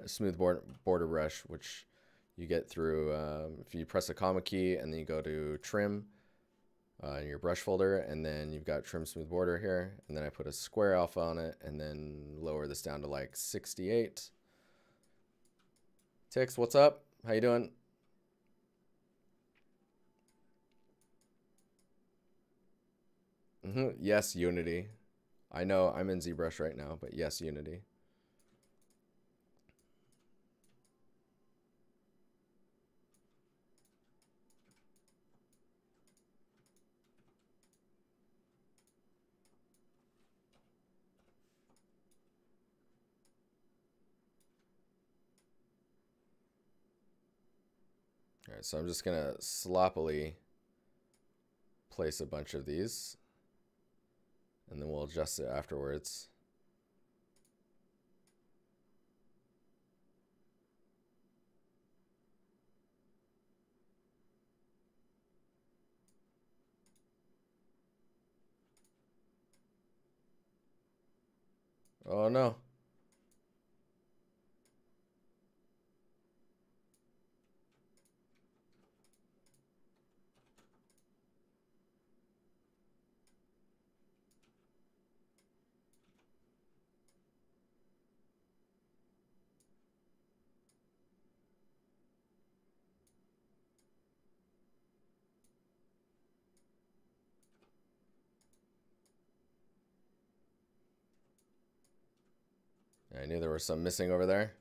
smooth border brush, which you get through if you press the comma key and then you go to trim. In your brush folder, and then you've got trim smooth border here, and then I put a square alpha on it, and then lower this down to like 68. Tix, what's up? How you doing? Yes, Unity. I know I'm in ZBrush right now, but yes, Unity. All right, so I'm just gonna sloppily place a bunch of these, and then we'll adjust it afterwards. Oh no. I knew there was some missing over there.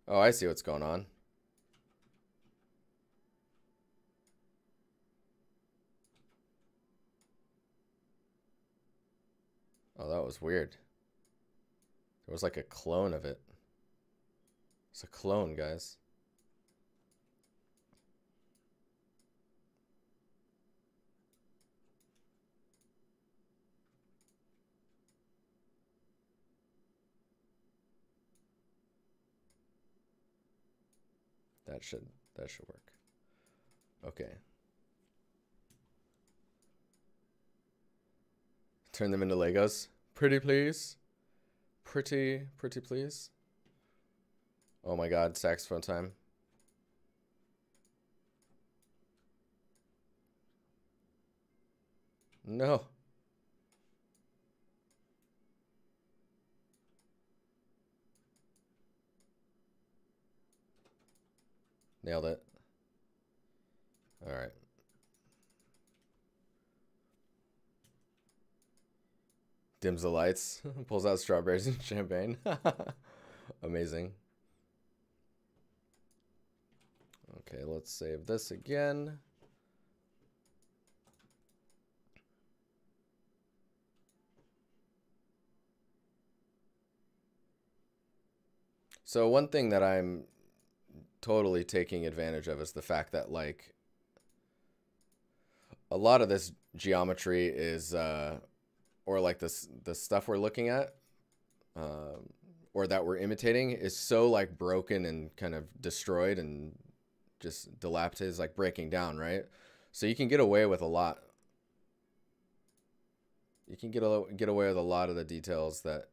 Oh, I see what's going on. Oh, that was weird. There was like a clone of it. It's a clone, guys. That should work. Okay. Turn them into Legos. Pretty please. Pretty please. Oh my god, saxophone time. No. Nailed it. All right. Dims the lights. Pulls out strawberries and champagne. Amazing. Okay, let's save this again. So one thing that I'm totally taking advantage of is the fact that, like, a lot of this geometry is, or like the stuff we're looking at, or that we're imitating is so like broken and kind of destroyed and just dilapidated, is like breaking down, right? So you can get away with a lot. You can get away with a lot of the details that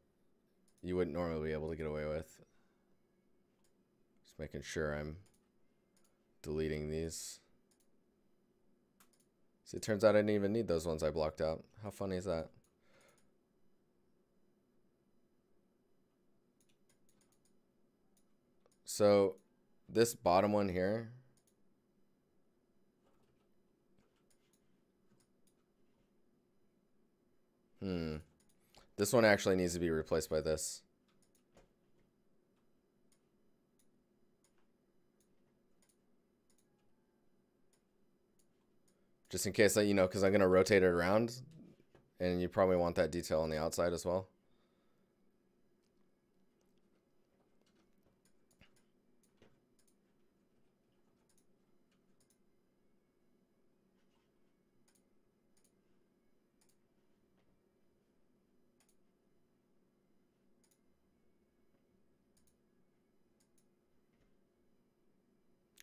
you wouldn't normally be able to get away with. Just making sure I'm deleting these. See, it turns out I didn't even need those ones I blocked out. How funny is that? So this bottom one here, this one actually needs to be replaced by this. Just in case, you know, because I'm going to rotate it around, and you probably want that detail on the outside as well.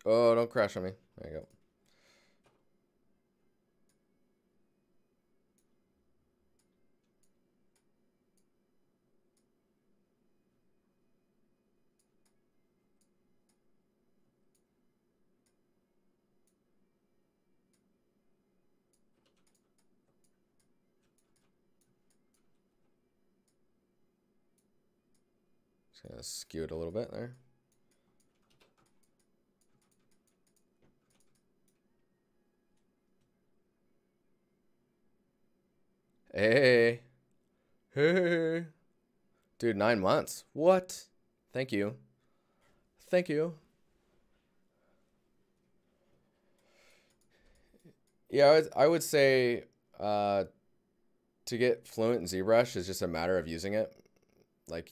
Oh, don't crash on me. There you go. Just gonna skew it a little bit there. Hey. Hey. Dude, 9 months. What? Thank you. Thank you. Yeah, I would say to get fluent in ZBrush is just a matter of using it. Like,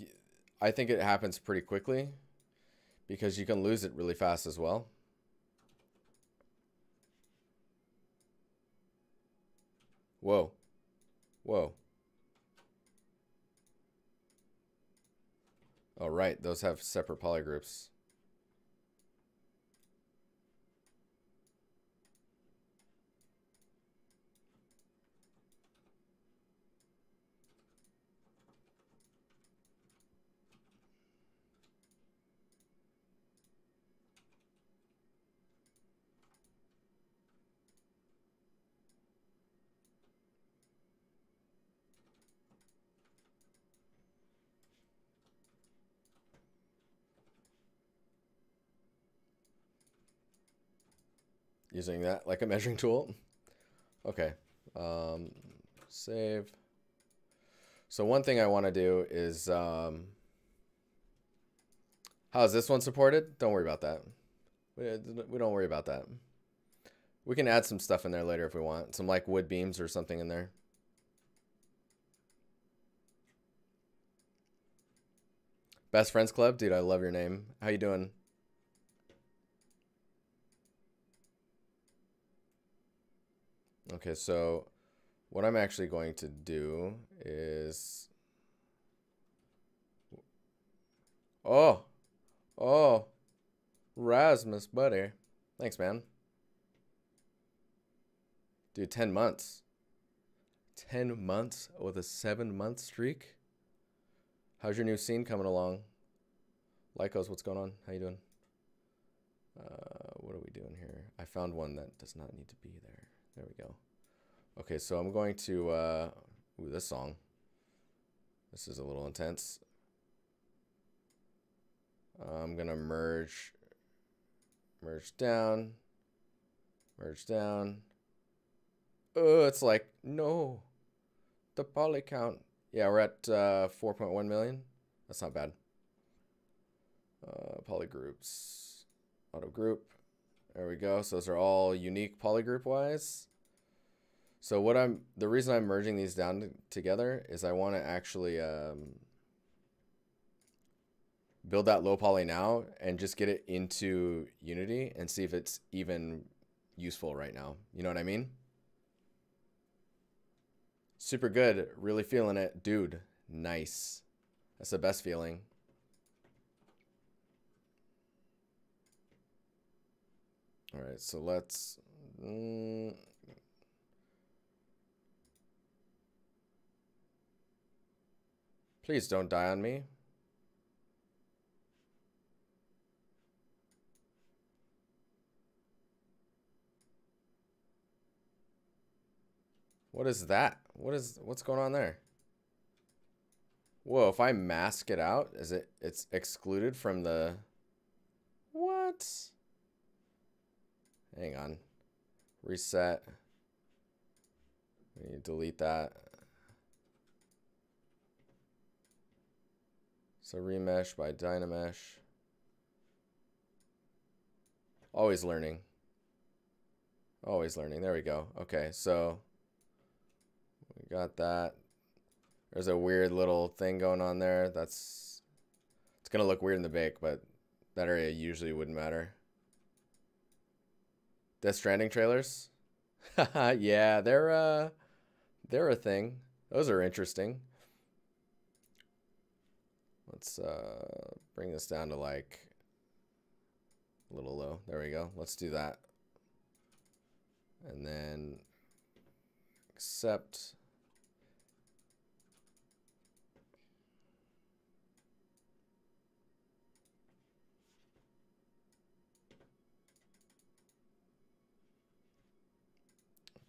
I think it happens pretty quickly because you can lose it really fast as well. Whoa. Whoa. Oh, right. Those have separate polygroups. Using that like a measuring tool. Okay. Save. So one thing I want to do is, how is this one supported? Don't worry about that. We don't worry about that. We can add some stuff in there later if we want. Some like wood beams or something in there. Best Friends Club? Dude, I love your name. How you doing? Okay, so what I'm actually going to do is... Oh, Rasmus, buddy. Thanks, man. Dude, 10 months. 10 months with a 7-month streak? How's your new scene coming along? Lycos, what's going on? How you doing? What are we doing here? I found one that does not need to be there. There we go. Okay, so I'm going to, ooh, this song. This is a little intense. I'm gonna merge Merge down. Merge down. Oh, it's like, no. The poly count. Yeah, we're at 4.1 million. That's not bad. Poly groups. Auto group. There we go. So those are all unique polygroup wise. So the reason I'm merging these down together is I want to actually build that low poly now and just get it into Unity and see if it's even useful right now. You know what I mean? Super good. Really feeling it. Dude, nice. That's the best feeling. All right, so let's... Please don't die on me. What is that? What's going on there? Whoa, if I mask it out, it's excluded from the... What? Hang on. Reset. We need to delete that. So remesh by DynaMesh. Always learning. Always learning. There we go. Okay, so we got that. There's a weird little thing going on there. It's gonna look weird in the bake, but that area usually wouldn't matter. Death Stranding trailers? Yeah, they're a thing. Those are interesting. Let's bring this down to like a little low. There we go. Let's do that. And then accept.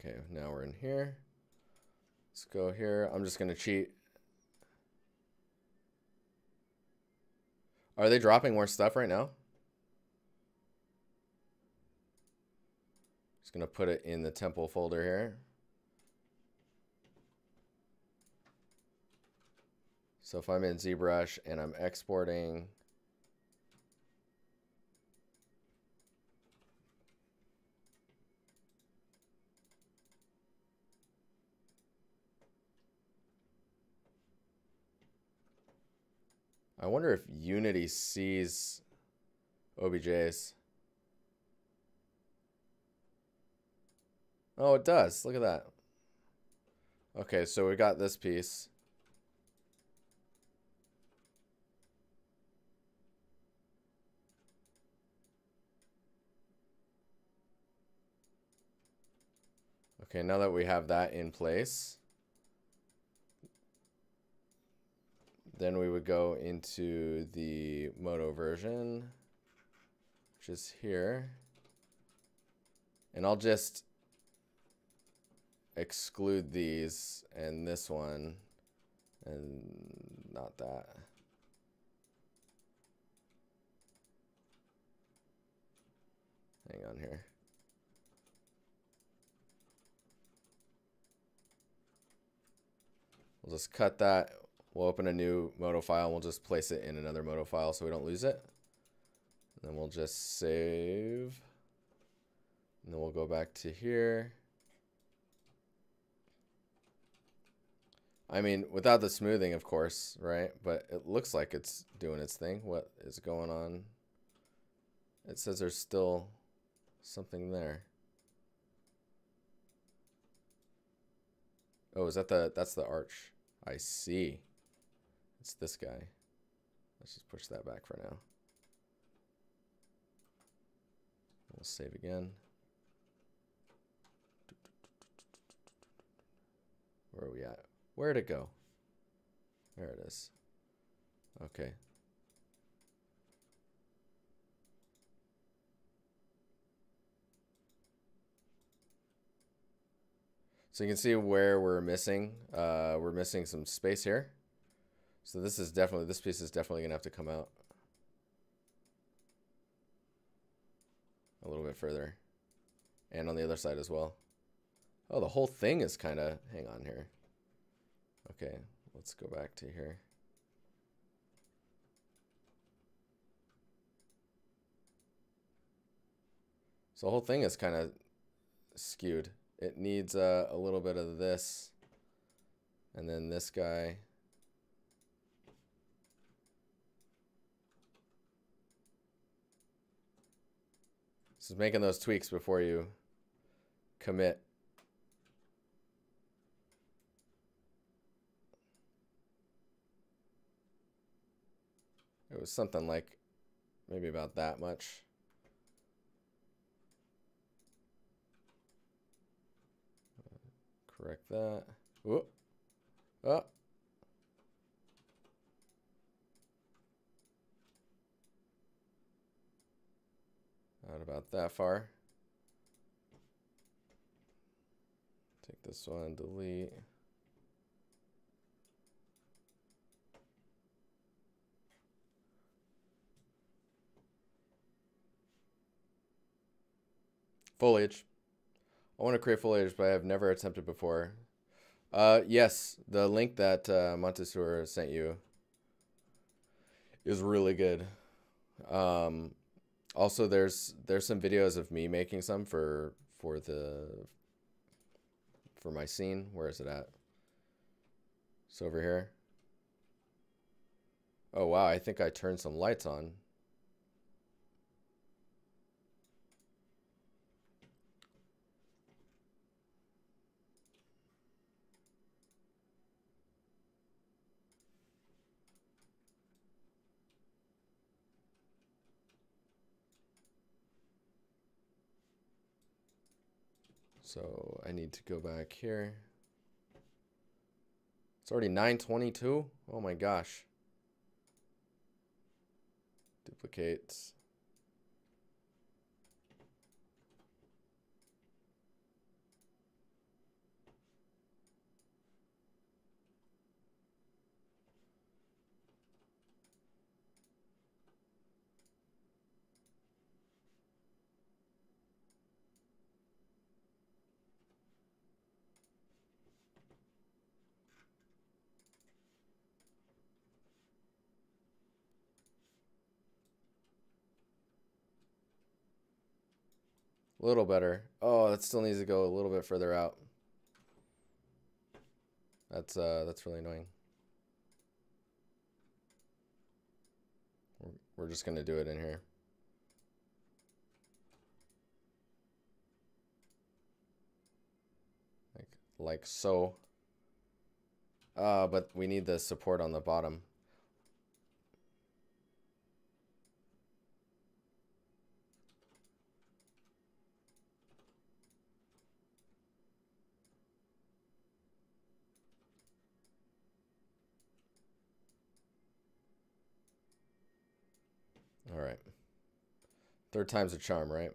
Okay, now we're in here. Let's go here. I'm just going to cheat. Are they dropping more stuff right now? Just going to put it in the temple folder here. So if I'm in Zbrush and I'm exporting, I wonder if Unity sees OBJs. Oh, it does. Look at that. Okay, so we got this piece. Okay, now that we have that in place, then we would go into the Moto version, which is here. And I'll just exclude these and this one and not that. Hang on here. We'll just cut that. We'll open a new Moto file and we'll just place it in another Moto file so we don't lose it. And then we'll just save. And then we'll go back to here. I mean, without the smoothing, of course, right? But it looks like it's doing its thing. What is going on? It says there's still something there. Oh, is that that's the arch? I see. It's this guy. Let's just push that back for now. We'll save again. Where are we at? Where'd it go? There it is. Okay. So you can see where we're missing. We're missing some space here. So this piece is definitely gonna have to come out. little bit further. And on the other side as well. Oh, the whole thing is kind of... Hang on here. Okay, let's go back to here. So the whole thing is kind of skewed. It needs a little bit of this. And then this guy. This is making those tweaks before you commit. It was something like maybe about that much. Correct that. Whoop. Oh. Not about that far. Take this one, delete. Foliage. I want to create foliage, but I have never attempted before. Yes, the link that Montesur sent you is really good. Also, there's some videos of me making some for my scene. Where is it at? It's over here. Oh wow, I think I turned some lights on. So I need to go back here. It's already 9:22. Oh my gosh. Duplicate. A little better. Oh, that still needs to go a little bit further out. That's really annoying. We're just gonna do it in here. Like so. But we need the support on the bottom. All right. Third time's a charm, right?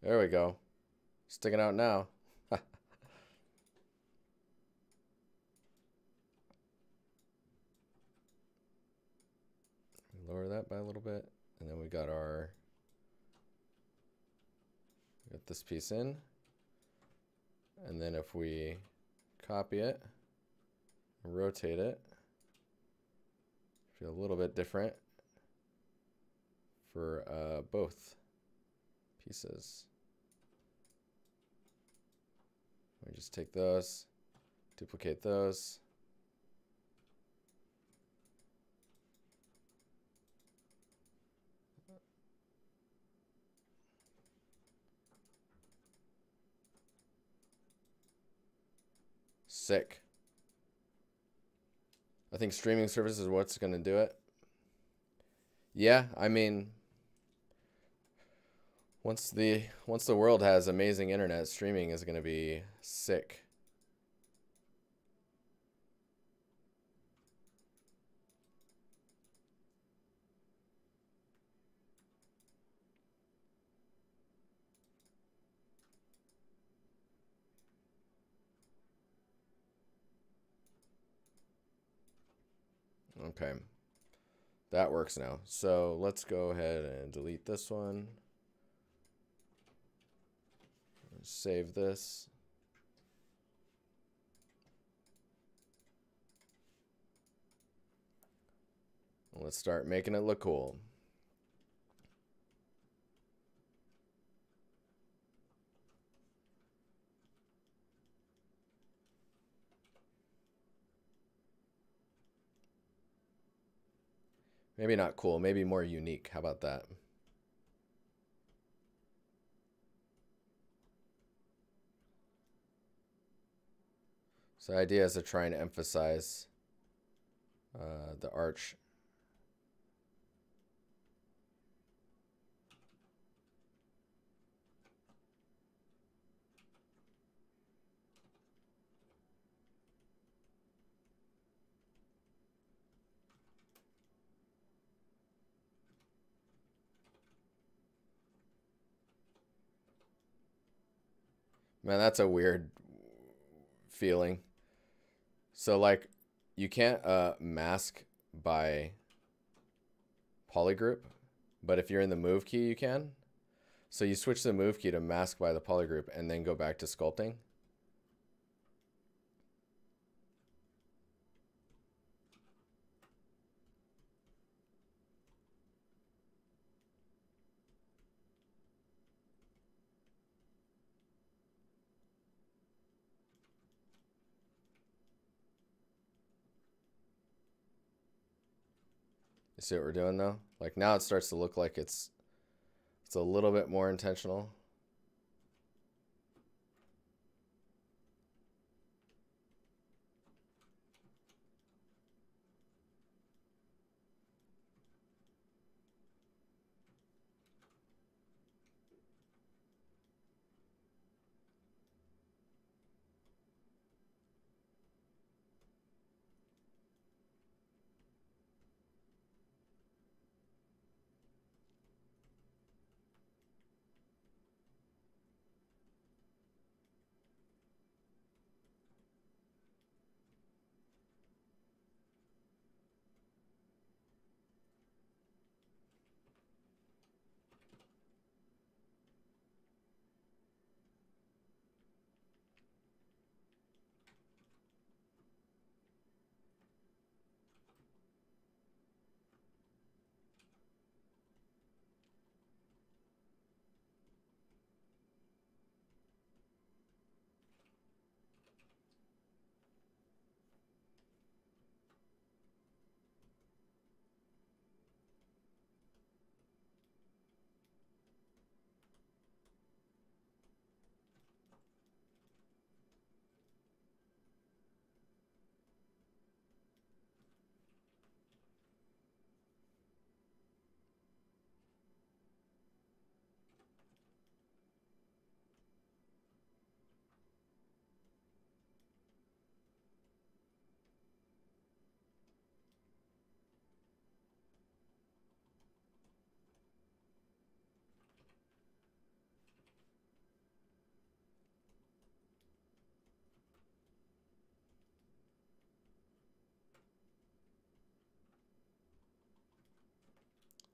There we go. Sticking out now. Lower that by a little bit. And then we got this piece in. And then if we copy it, rotate it, feel a little bit different for both pieces. We just take those, duplicate those. Sick. I think streaming service is what's going to do it. Yeah, I mean, once the world has amazing internet, streaming is going to be sick. Okay. That works now. So let's go ahead and delete this one. Save this. Let's start making it look cool. Maybe not cool, maybe more unique. How about that? So the idea is to try and emphasize the arch. Man, that's a weird feeling. So like you can't mask by polygroup, but if you're in the move key, you can. So you switch the move key to mask by the polygroup and then go back to sculpting. You see what we're doing though? Like now it starts to look like it's a little bit more intentional.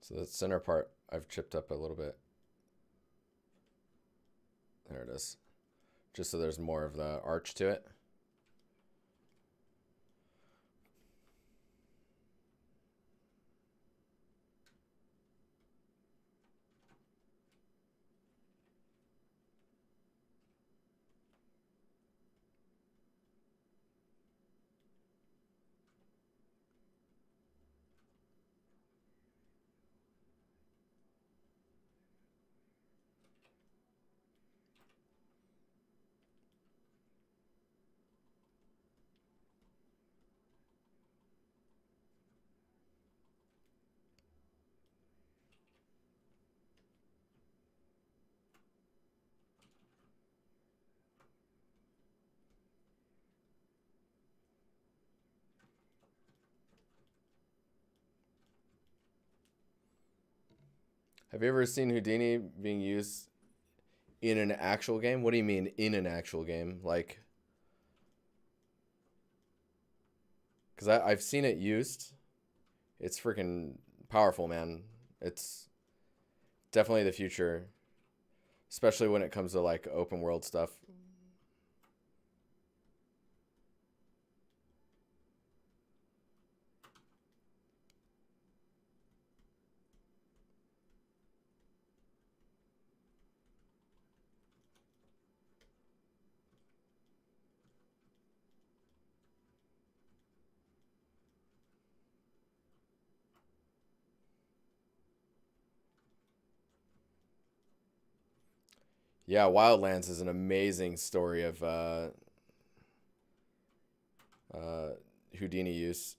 So the center part I've chipped up a little bit. There it is. Just so there's more of the arch to it. Have you ever seen Houdini being used in an actual game? What do you mean in an actual game? Like, because I've seen it used. It's freaking powerful, man. It's definitely the future, especially when it comes to like open world stuff. Yeah, Wildlands is an amazing story of Houdini use.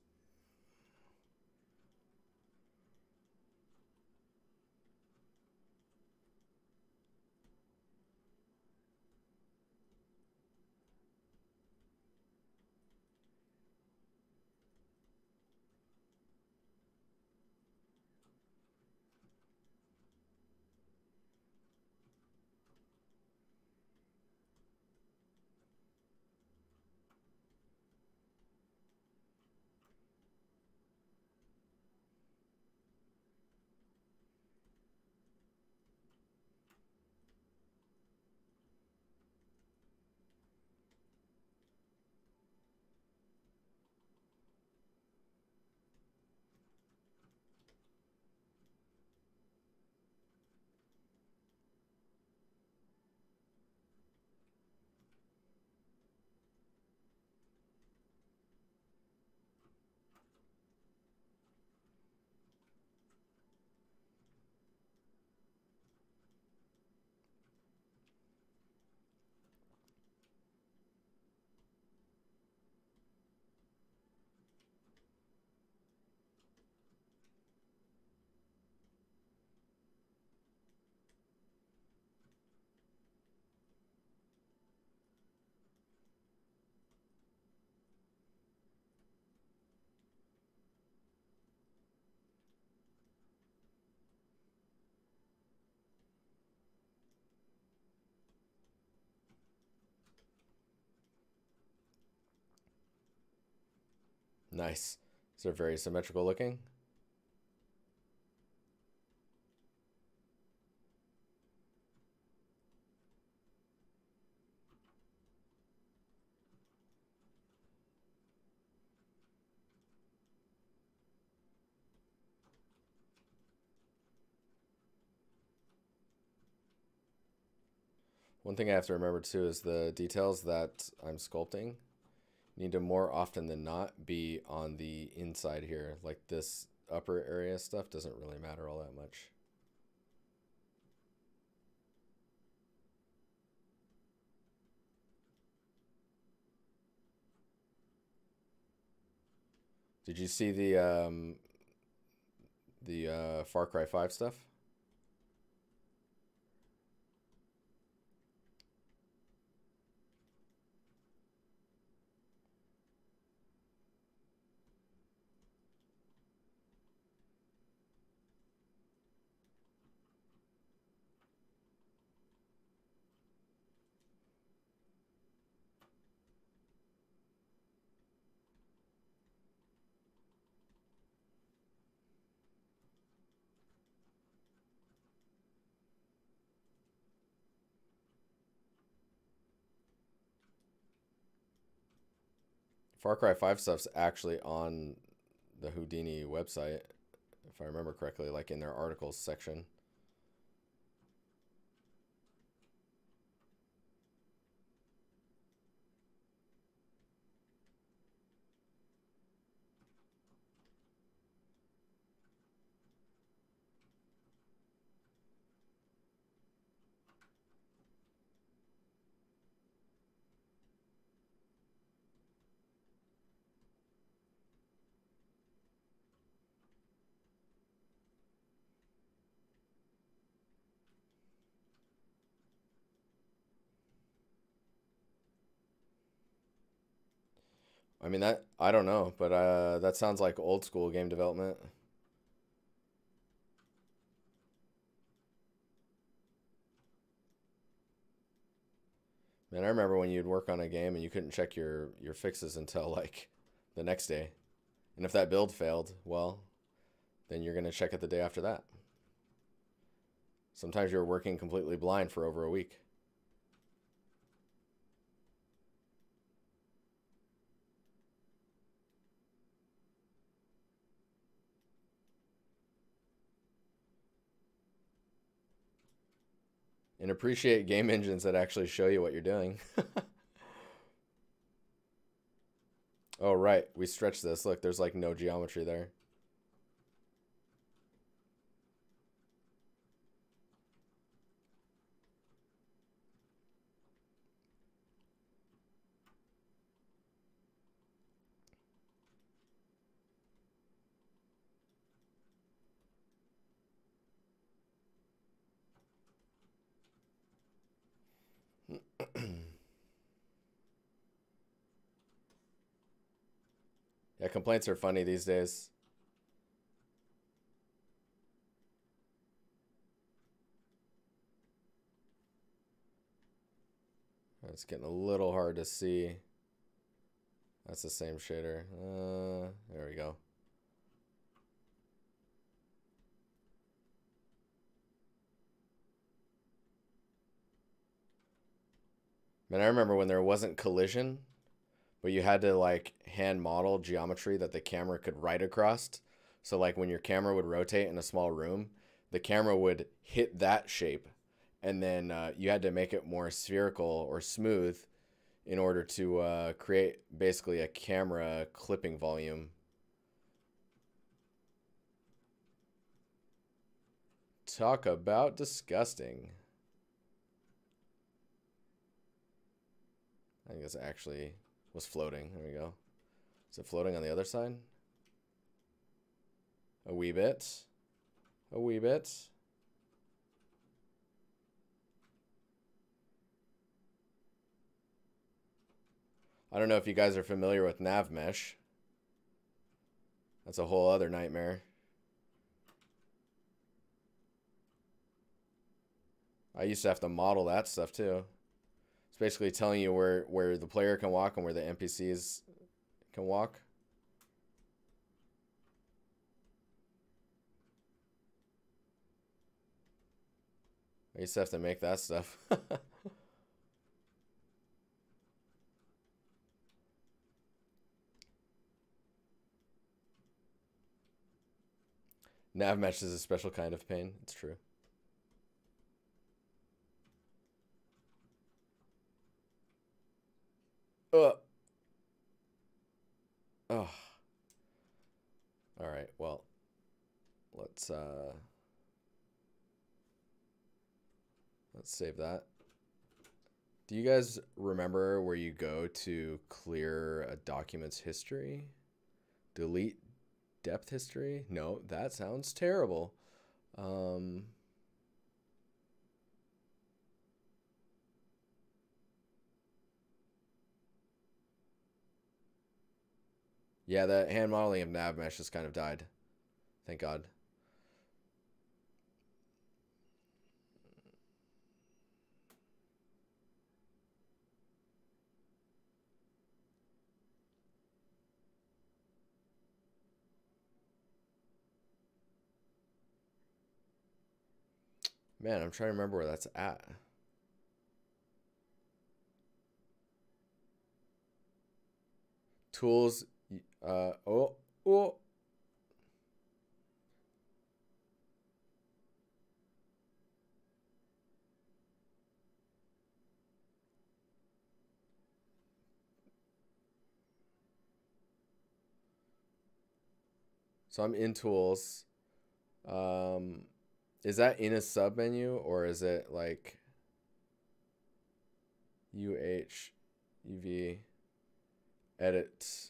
Nice. So they're very symmetrical looking. One thing I have to remember too is the details that I'm sculpting need to more often than not be on the inside here. Like this upper area stuff doesn't really matter all that much. Did you see the Far Cry 5 stuff? Far Cry 5 stuff's actually on the Houdini website, if I remember correctly, like in their articles section. I mean, that I don't know, but that sounds like old school game development. Man, I remember when you'd work on a game and you couldn't check your fixes until like the next day. And if that build failed, well, then you're going to check it the day after that. Sometimes you're working completely blind for over a week. And appreciate game engines that actually show you what you're doing. Oh, right. We stretched this. Look, there's like no geometry there. Yeah, complaints are funny these days. It's getting a little hard to see. That's the same shader. There we go. Man, I remember when there wasn't collision, but you had to like hand model geometry that the camera could write across. So like when your camera would rotate in a small room, the camera would hit that shape, and then you had to make it more spherical or smooth in order to create basically a camera clipping volume. Talk about disgusting. I think this actually was floating. There we go. Is it floating on the other side? A wee bit. A wee bit. I don't know if you guys are familiar with nav mesh. That's a whole other nightmare. I used to have to model that stuff too. It's basically telling you where the player can walk and where the NPCs can walk. I used to have to make that stuff. Nav mesh is a special kind of pain. It's true. Oh. All right. Well, let's save that. Do you guys remember where you go to clear a document's history? Delete depth history? No, that sounds terrible. Yeah, the hand modeling of nav mesh just kind of died. Thank God. Man, I'm trying to remember where that's at. Tools. Oh. So I'm in tools. Is that in a sub menu or is it like UV edit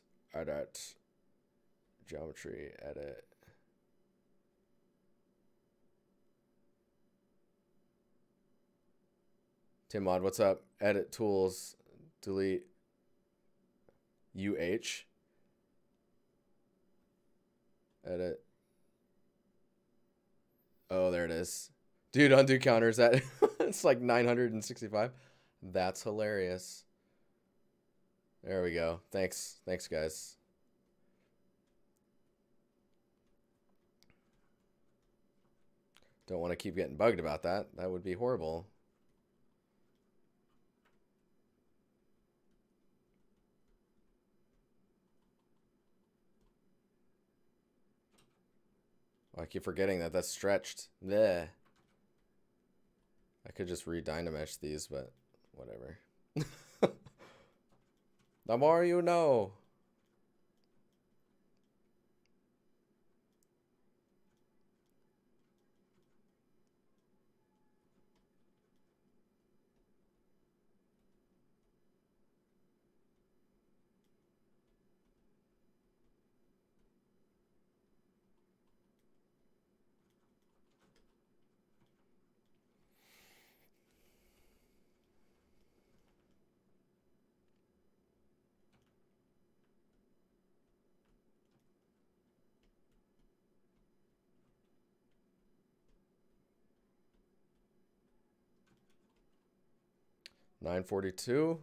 geometry edit? Tim Mod, what's up? Edit tools, delete edit. Oh, there it is. Dude, undo counters that it's like 965. That's hilarious. There we go. Thanks. Thanks, guys. Don't want to keep getting bugged about that. That would be horrible. Oh, I keep forgetting that that's stretched. Bleh. I could just re-dynamesh these, but whatever. The more you know. $942.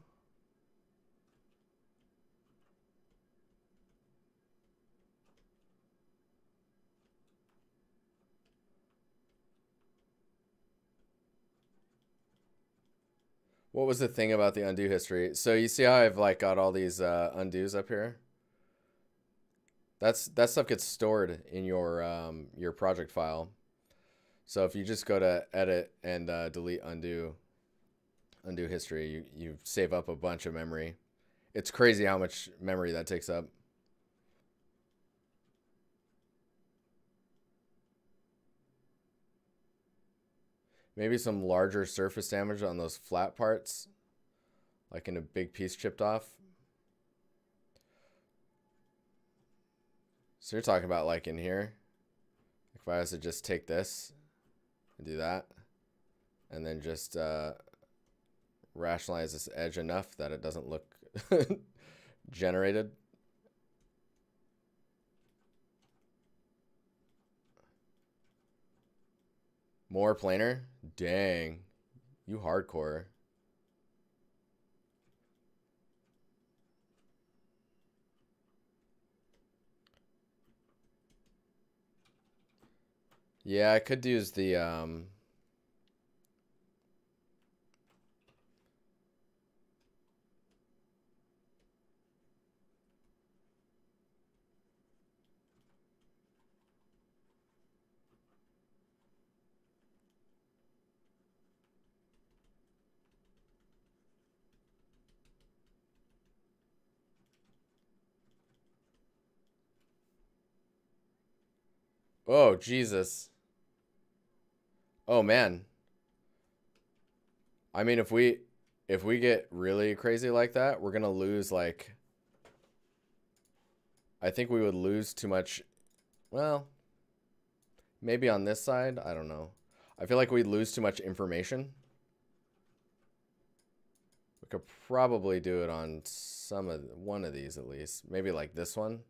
What was the thing about the undo history? So you see how I've like got all these undos up here? That stuff gets stored in your project file. So if you just go to edit and delete undo history, you save up a bunch of memory. It's crazy how much memory that takes up. Maybe some larger surface damage on those flat parts, like in a big piece chipped off. So you're talking about like in here. If I was to just take this and do that, and then just rationalize this edge enough that it doesn't look generated. More planar? Dang. You hardcore. Yeah, I could use the oh, Jesus. Oh man. I mean, if we get really crazy like that, we're going to lose like I think we would lose too much. Well, maybe on this side, I don't know. I feel like we'd lose too much information. We could probably do it on one of these at least. Maybe like this one.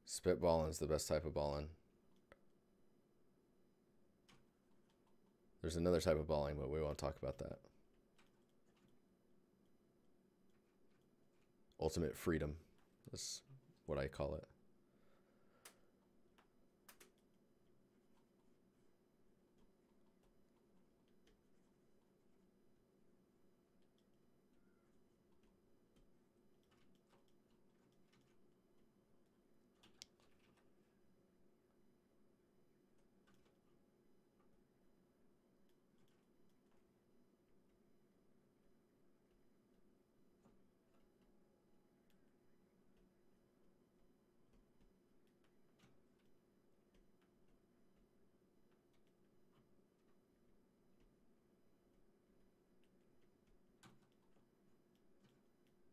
Spitballing is the best type of balling. There's another type of balling, but we won't talk about that. Ultimate freedom. That's what I call it.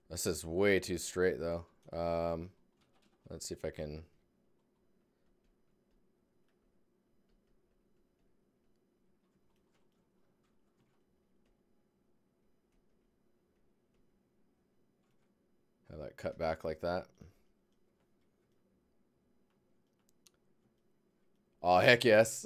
This is way too straight though. Let's see if I can. Have that cut back like that. Oh, heck yes.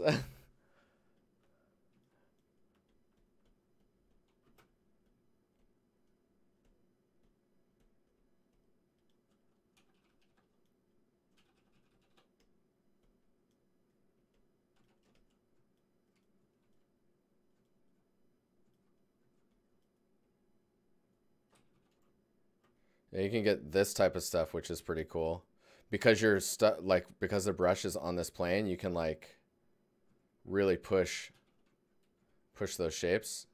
Yeah, you can get this type of stuff, which is pretty cool. Because you're stuck, like, because the brush is on this plane, you can, like, really push those shapes.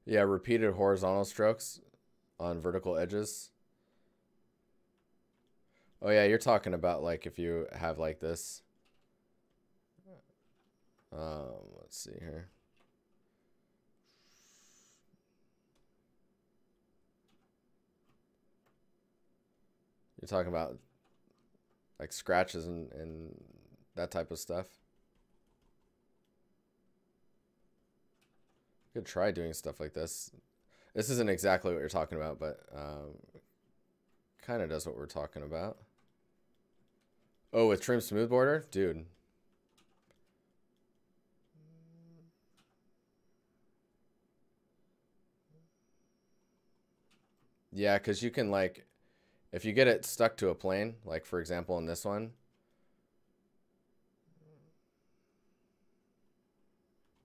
Yeah, repeated horizontal strokes on vertical edges. Oh yeah, you're talking about like if you have like this. Let's see here. You're talking about like scratches and that type of stuff. You could try doing stuff like this. This isn't exactly what you're talking about, but kind of does what we're talking about. Oh, with trim smooth border? Dude. Yeah, because you can like, if you get it stuck to a plane, like for example in this one,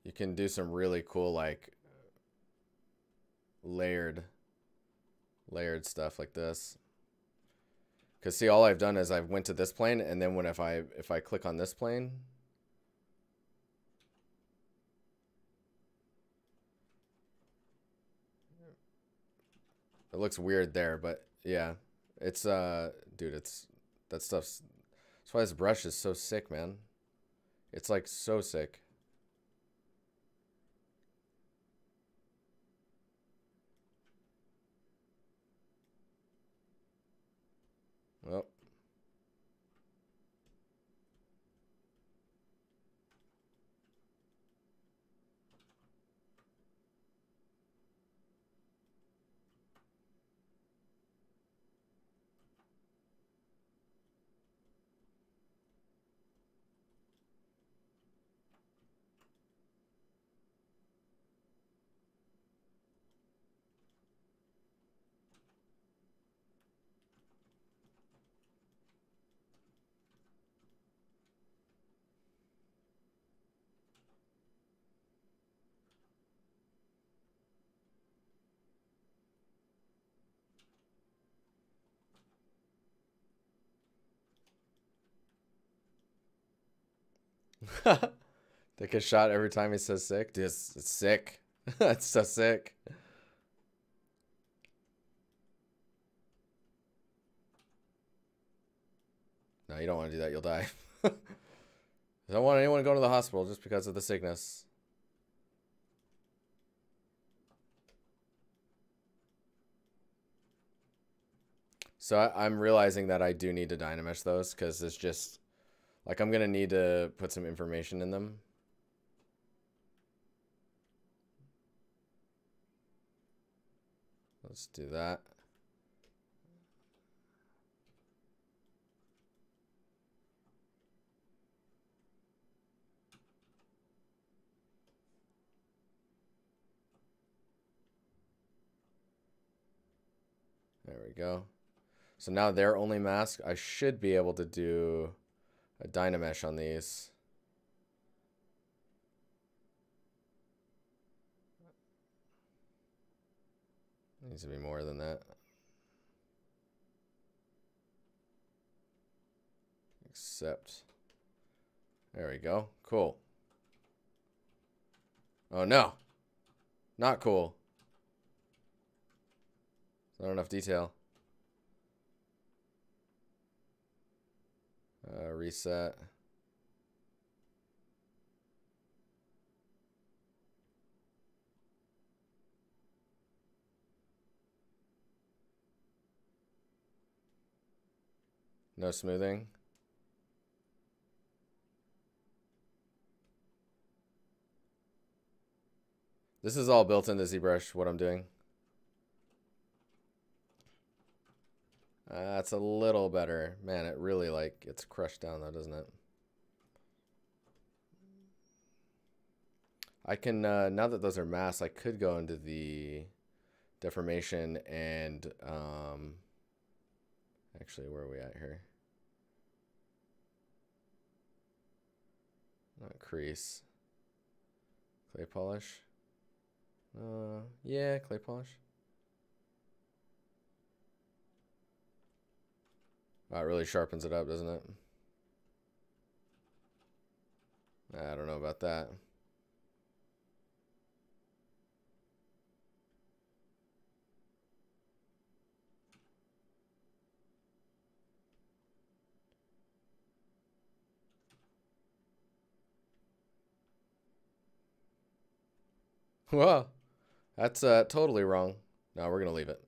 you can do some really cool like layered stuff like this. Because see, all I've done is I went to this plane, and then when if I click on this plane, it looks weird there, but yeah, it's dude, it's that stuff's. That's why this brush is so sick, man. It's like so sick. Well, take a shot every time he says sick. Dude, it's sick. It's so sick. No, you don't want to do that. You'll die. I don't want anyone going to the hospital just because of the sickness. So I'm realizing that I do need to dynamesh those because it's just like I'm gonna need to put some information in them. Let's do that. There we go. So now they're only masked. I should be able to do a dynamesh on these. It needs to be more than that. Accept. There we go. Cool. Oh no. Not cool. Not enough detail. Reset. No smoothing. This is all built into ZBrush, what I'm doing. That's a little better. Man, it really like gets crushed down though, doesn't it? I can, now that those are masks, I could go into the deformation and, actually, where are we at here? Not crease. Clay polish. Yeah, clay polish. Oh, it really sharpens it up, doesn't it? I don't know about that. Whoa, that's totally wrong. No, we're gonna leave it.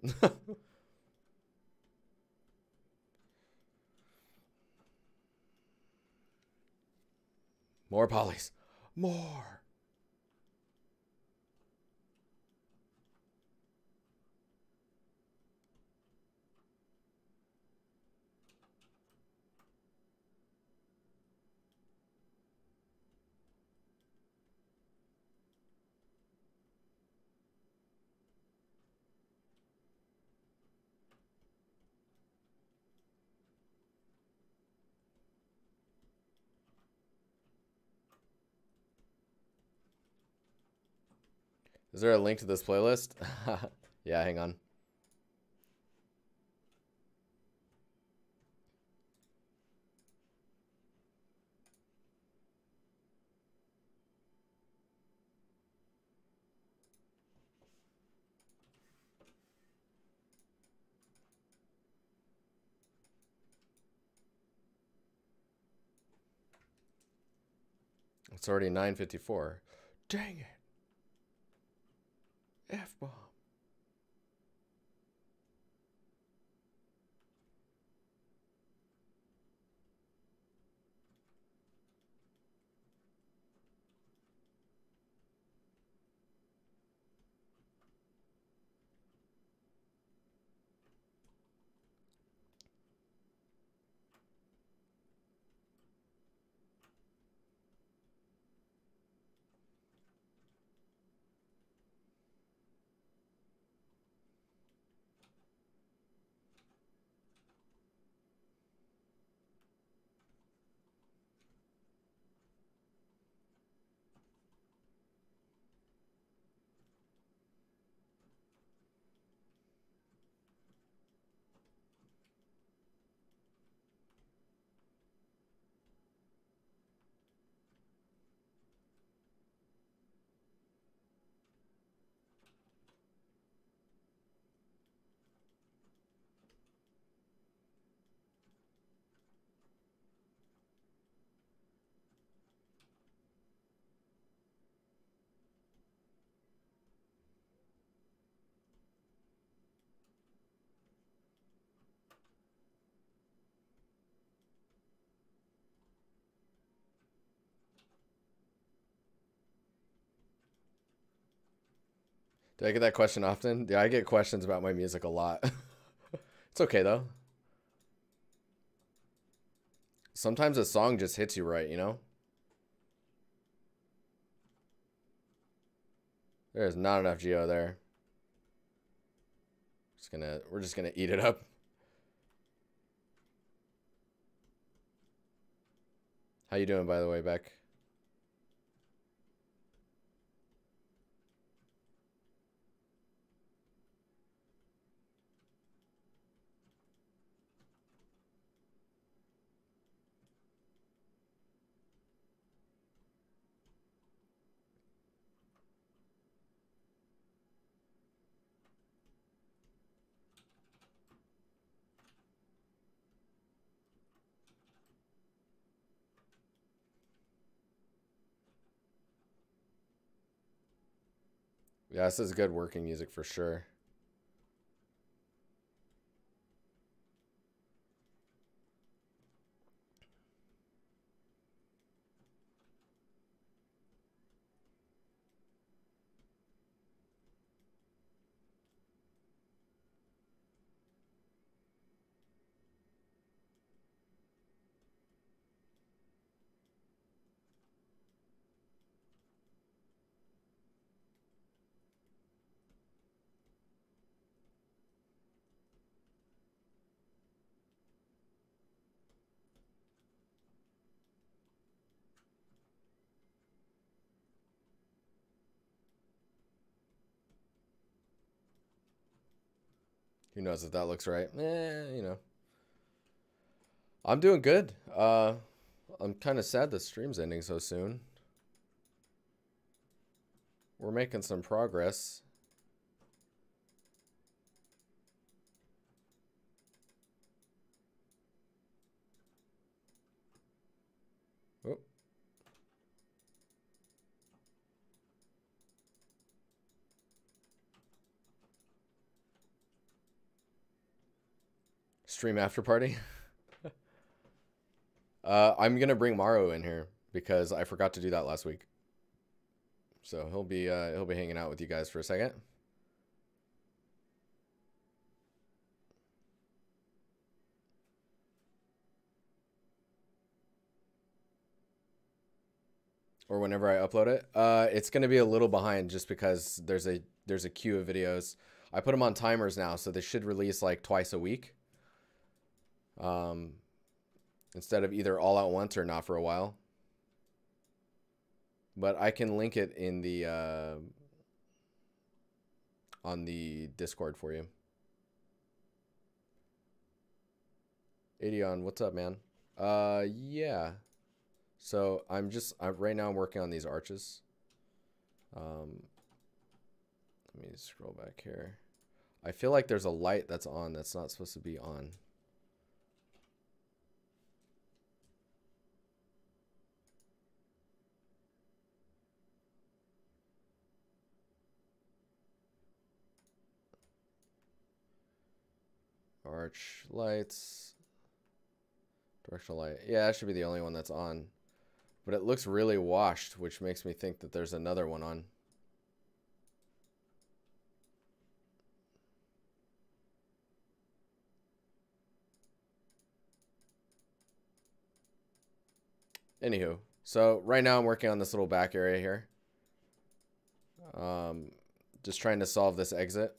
More polys. More. Is there a link to this playlist? Yeah, hang on. It's already 9:54. Dang it. F-bomb. Do I get that question often? Yeah, I get questions about my music a lot. It's okay though. Sometimes a song just hits you right, you know? There's not enough geo there. We're just gonna eat it up. How you doing, by the way, Beck? Yeah, this is good working music for sure. Who knows if that looks right? You know. I'm doing good. I'm kind of sad the stream's ending so soon. We're making some progress. Oh. Stream after party. I'm gonna bring Maru in here because I forgot to do that last week. So he'll be hanging out with you guys for a second. Or whenever I upload it. It's gonna be a little behind just because there's a queue of videos. I put them on timers now, so they should release like twice a week. Instead of either all at once or not for a while. But I can link it in the on the Discord for you. Adion, what's up, man? Yeah. So right now I'm working on these arches. Let me scroll back here. I feel like there's a light that's on that's not supposed to be on. Arch lights. Directional light. Yeah, that should be the only one that's on. But it looks really washed, which makes me think that there's another one on. Anywho, so right now I'm working on this little back area here. Just trying to solve this exit.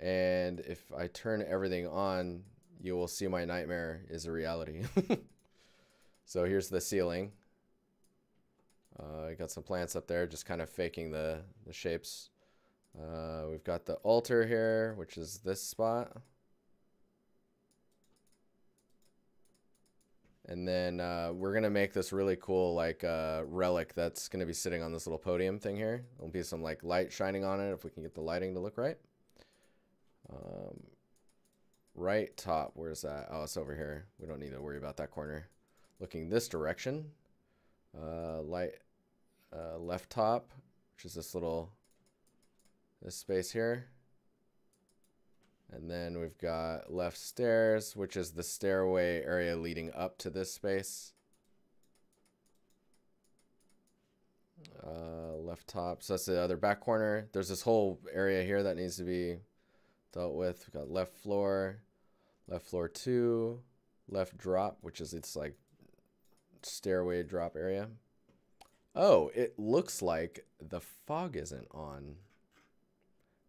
And if I turn everything on, you will see my nightmare is a reality. So here's the ceiling. I got some plants up there, just kind of faking the shapes. We've got the altar here, which is this spot. And then we're going to make this really cool like relic that's going to be sitting on this little podium thing here. There'll be some like light shining on it if we can get the lighting to look right. Right top, where's that? Oh, it's over here. We don't need to worry about that corner. Looking this direction. Left top, which is this space here. And then we've got left stairs, which is the stairway area leading up to this space. Left top, so that's the other back corner. There's this whole area here that needs to be dealt with. We've got left floor 2, left drop, which is its like stairway drop area. Oh, it looks like the fog isn't on,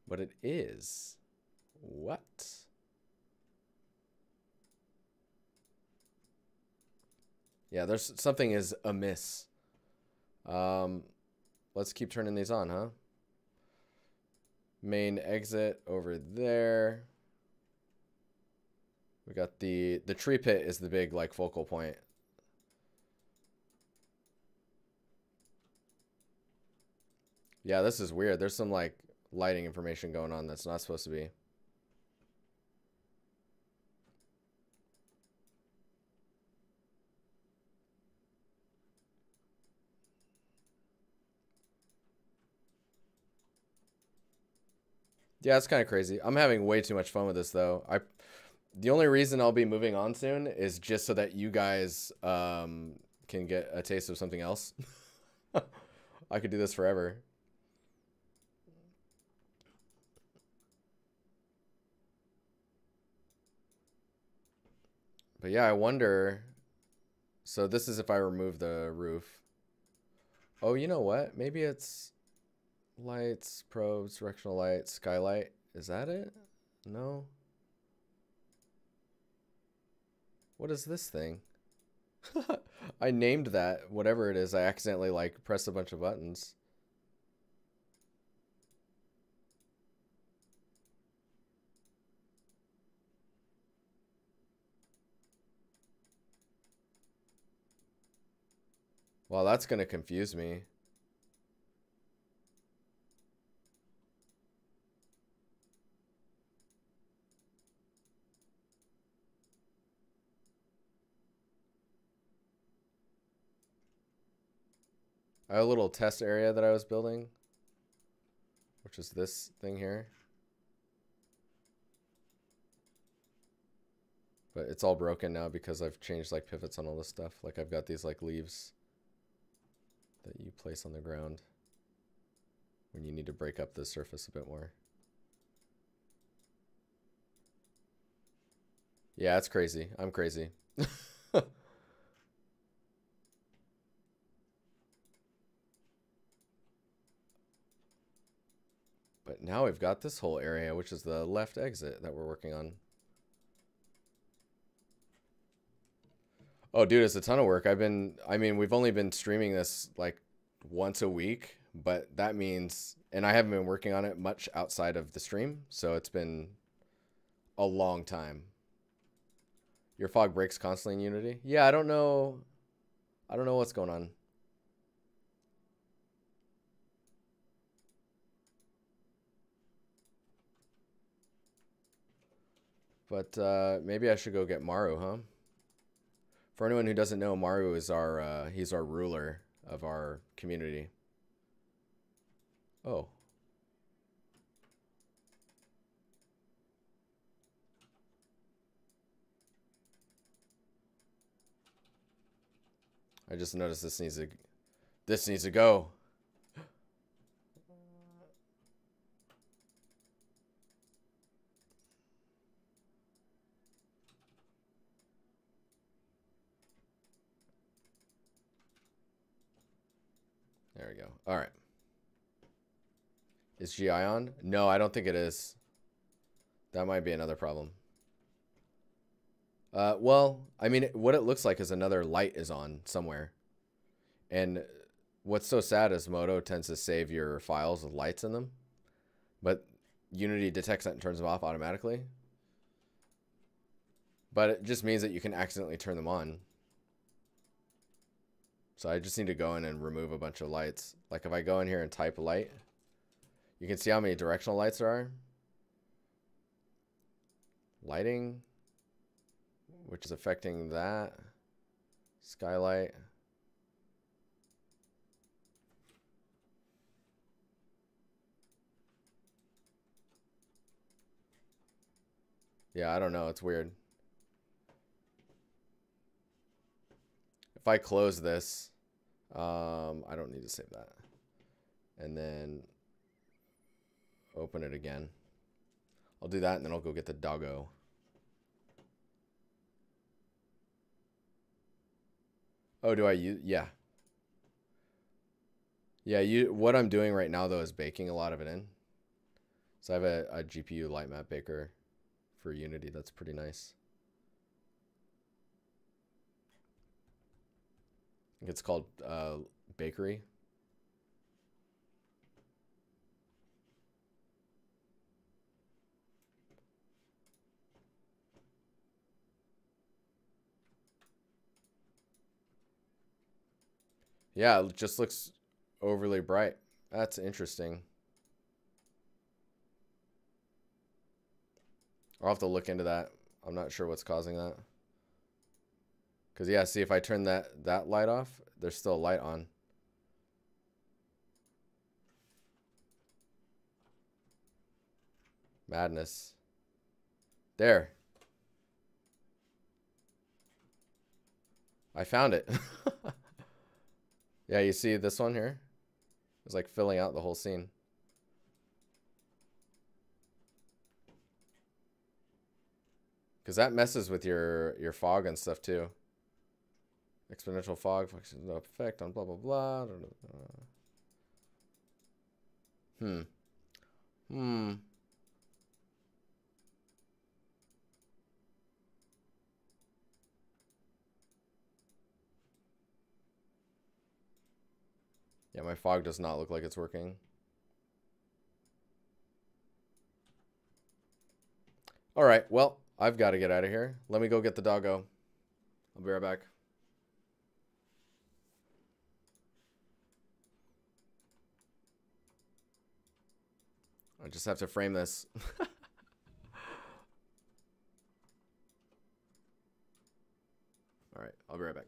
but it is. What? Yeah, there's something is amiss. Let's keep turning these on, huh? Main exit over there. We got the tree pit is the big like focal point. Yeah, this is weird. There's some like lighting information going on that's not supposed to be. Yeah, it's kind of crazy. I'm having way too much fun with this though. The only reason I'll be moving on soon is just so that you guys can get a taste of something else. I could do this forever. But yeah, I wonder. So this is if I remove the roof. Oh, you know what? Maybe it's lights, probes, directional light, skylight. Is that it? No. What is this thing? I named that, whatever it is. I accidentally like pressed a bunch of buttons. Well, that's going to confuse me. I have a little test area that I was building, which is this thing here. But it's all broken now because I've changed like pivots on all this stuff. Like I've got these like leaves that you place on the ground when you need to break up the surface a bit more. Yeah, it's crazy. I'm crazy. But now we've got this whole area, which is the left exit that we're working on. Oh, dude, it's a ton of work. I mean, we've only been streaming this like once a week, but that means, and I haven't been working on it much outside of the stream, so it's been a long time. Your fog breaks constantly in Unity? Yeah, I don't know what's going on. But maybe I should go get Maru, huh? For anyone who doesn't know, Maru is he's our ruler of our community. Oh. I just noticed this needs to go. There we go. All right. Is GI on? No, I don't think it is. That might be another problem. Well, I mean, what it looks like is another light is on somewhere. And what's so sad is Moto tends to save your files with lights in them. But Unity detects that and turns them off automatically. But it just means that you can accidentally turn them on. So I just need to go in and remove a bunch of lights. Like if I go in here and type light, you can see how many directional lights there are. Lighting, which is affecting that. Skylight. Yeah, I don't know. It's weird. If I close this, I don't need to save that. And then open it again. I'll do that and then I'll go get the doggo. Oh, do I use? Yeah. Yeah, what I'm doing right now though is baking a lot of it in. So I have a GPU light map baker for Unity. That's pretty nice. I think it's called Bakery. Yeah, it just looks overly bright. That's interesting. I'll have to look into that. I'm not sure what's causing that. Because, yeah, see, if I turn that light off, there's still a light on. Madness. There. I found it. Yeah, you see this one here? It's like filling out the whole scene. Because that messes with your fog and stuff too. Exponential fog no effect on blah blah blah. Yeah, my fog does not look like it's working. All right, well, I've got to get out of here. Let me go get the doggo. I'll be right back. I just have to frame this. All right, I'll be right back.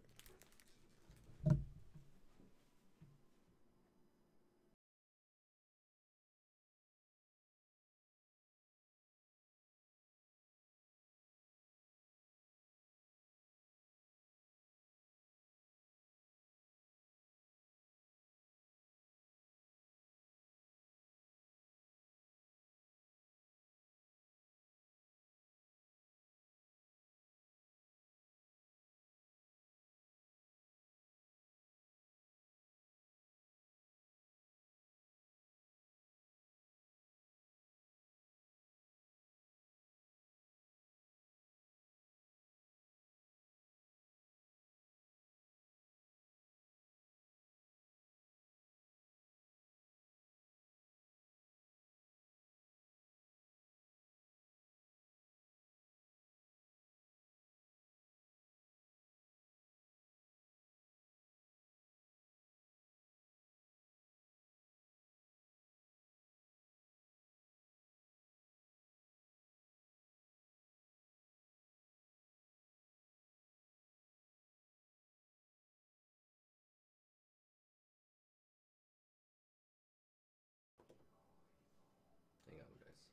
Hang on, guys.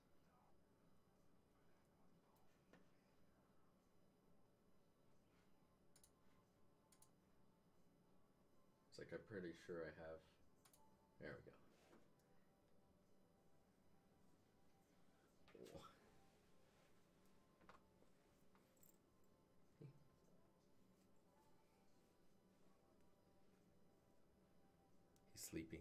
It's like I'm pretty sure I have. There we go. He's sleeping.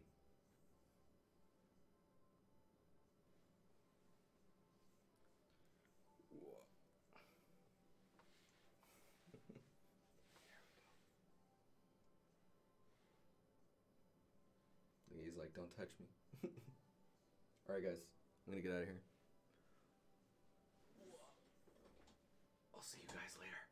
He's like, don't touch me. All right, guys. I'm going to get out of here. I'll see you guys later.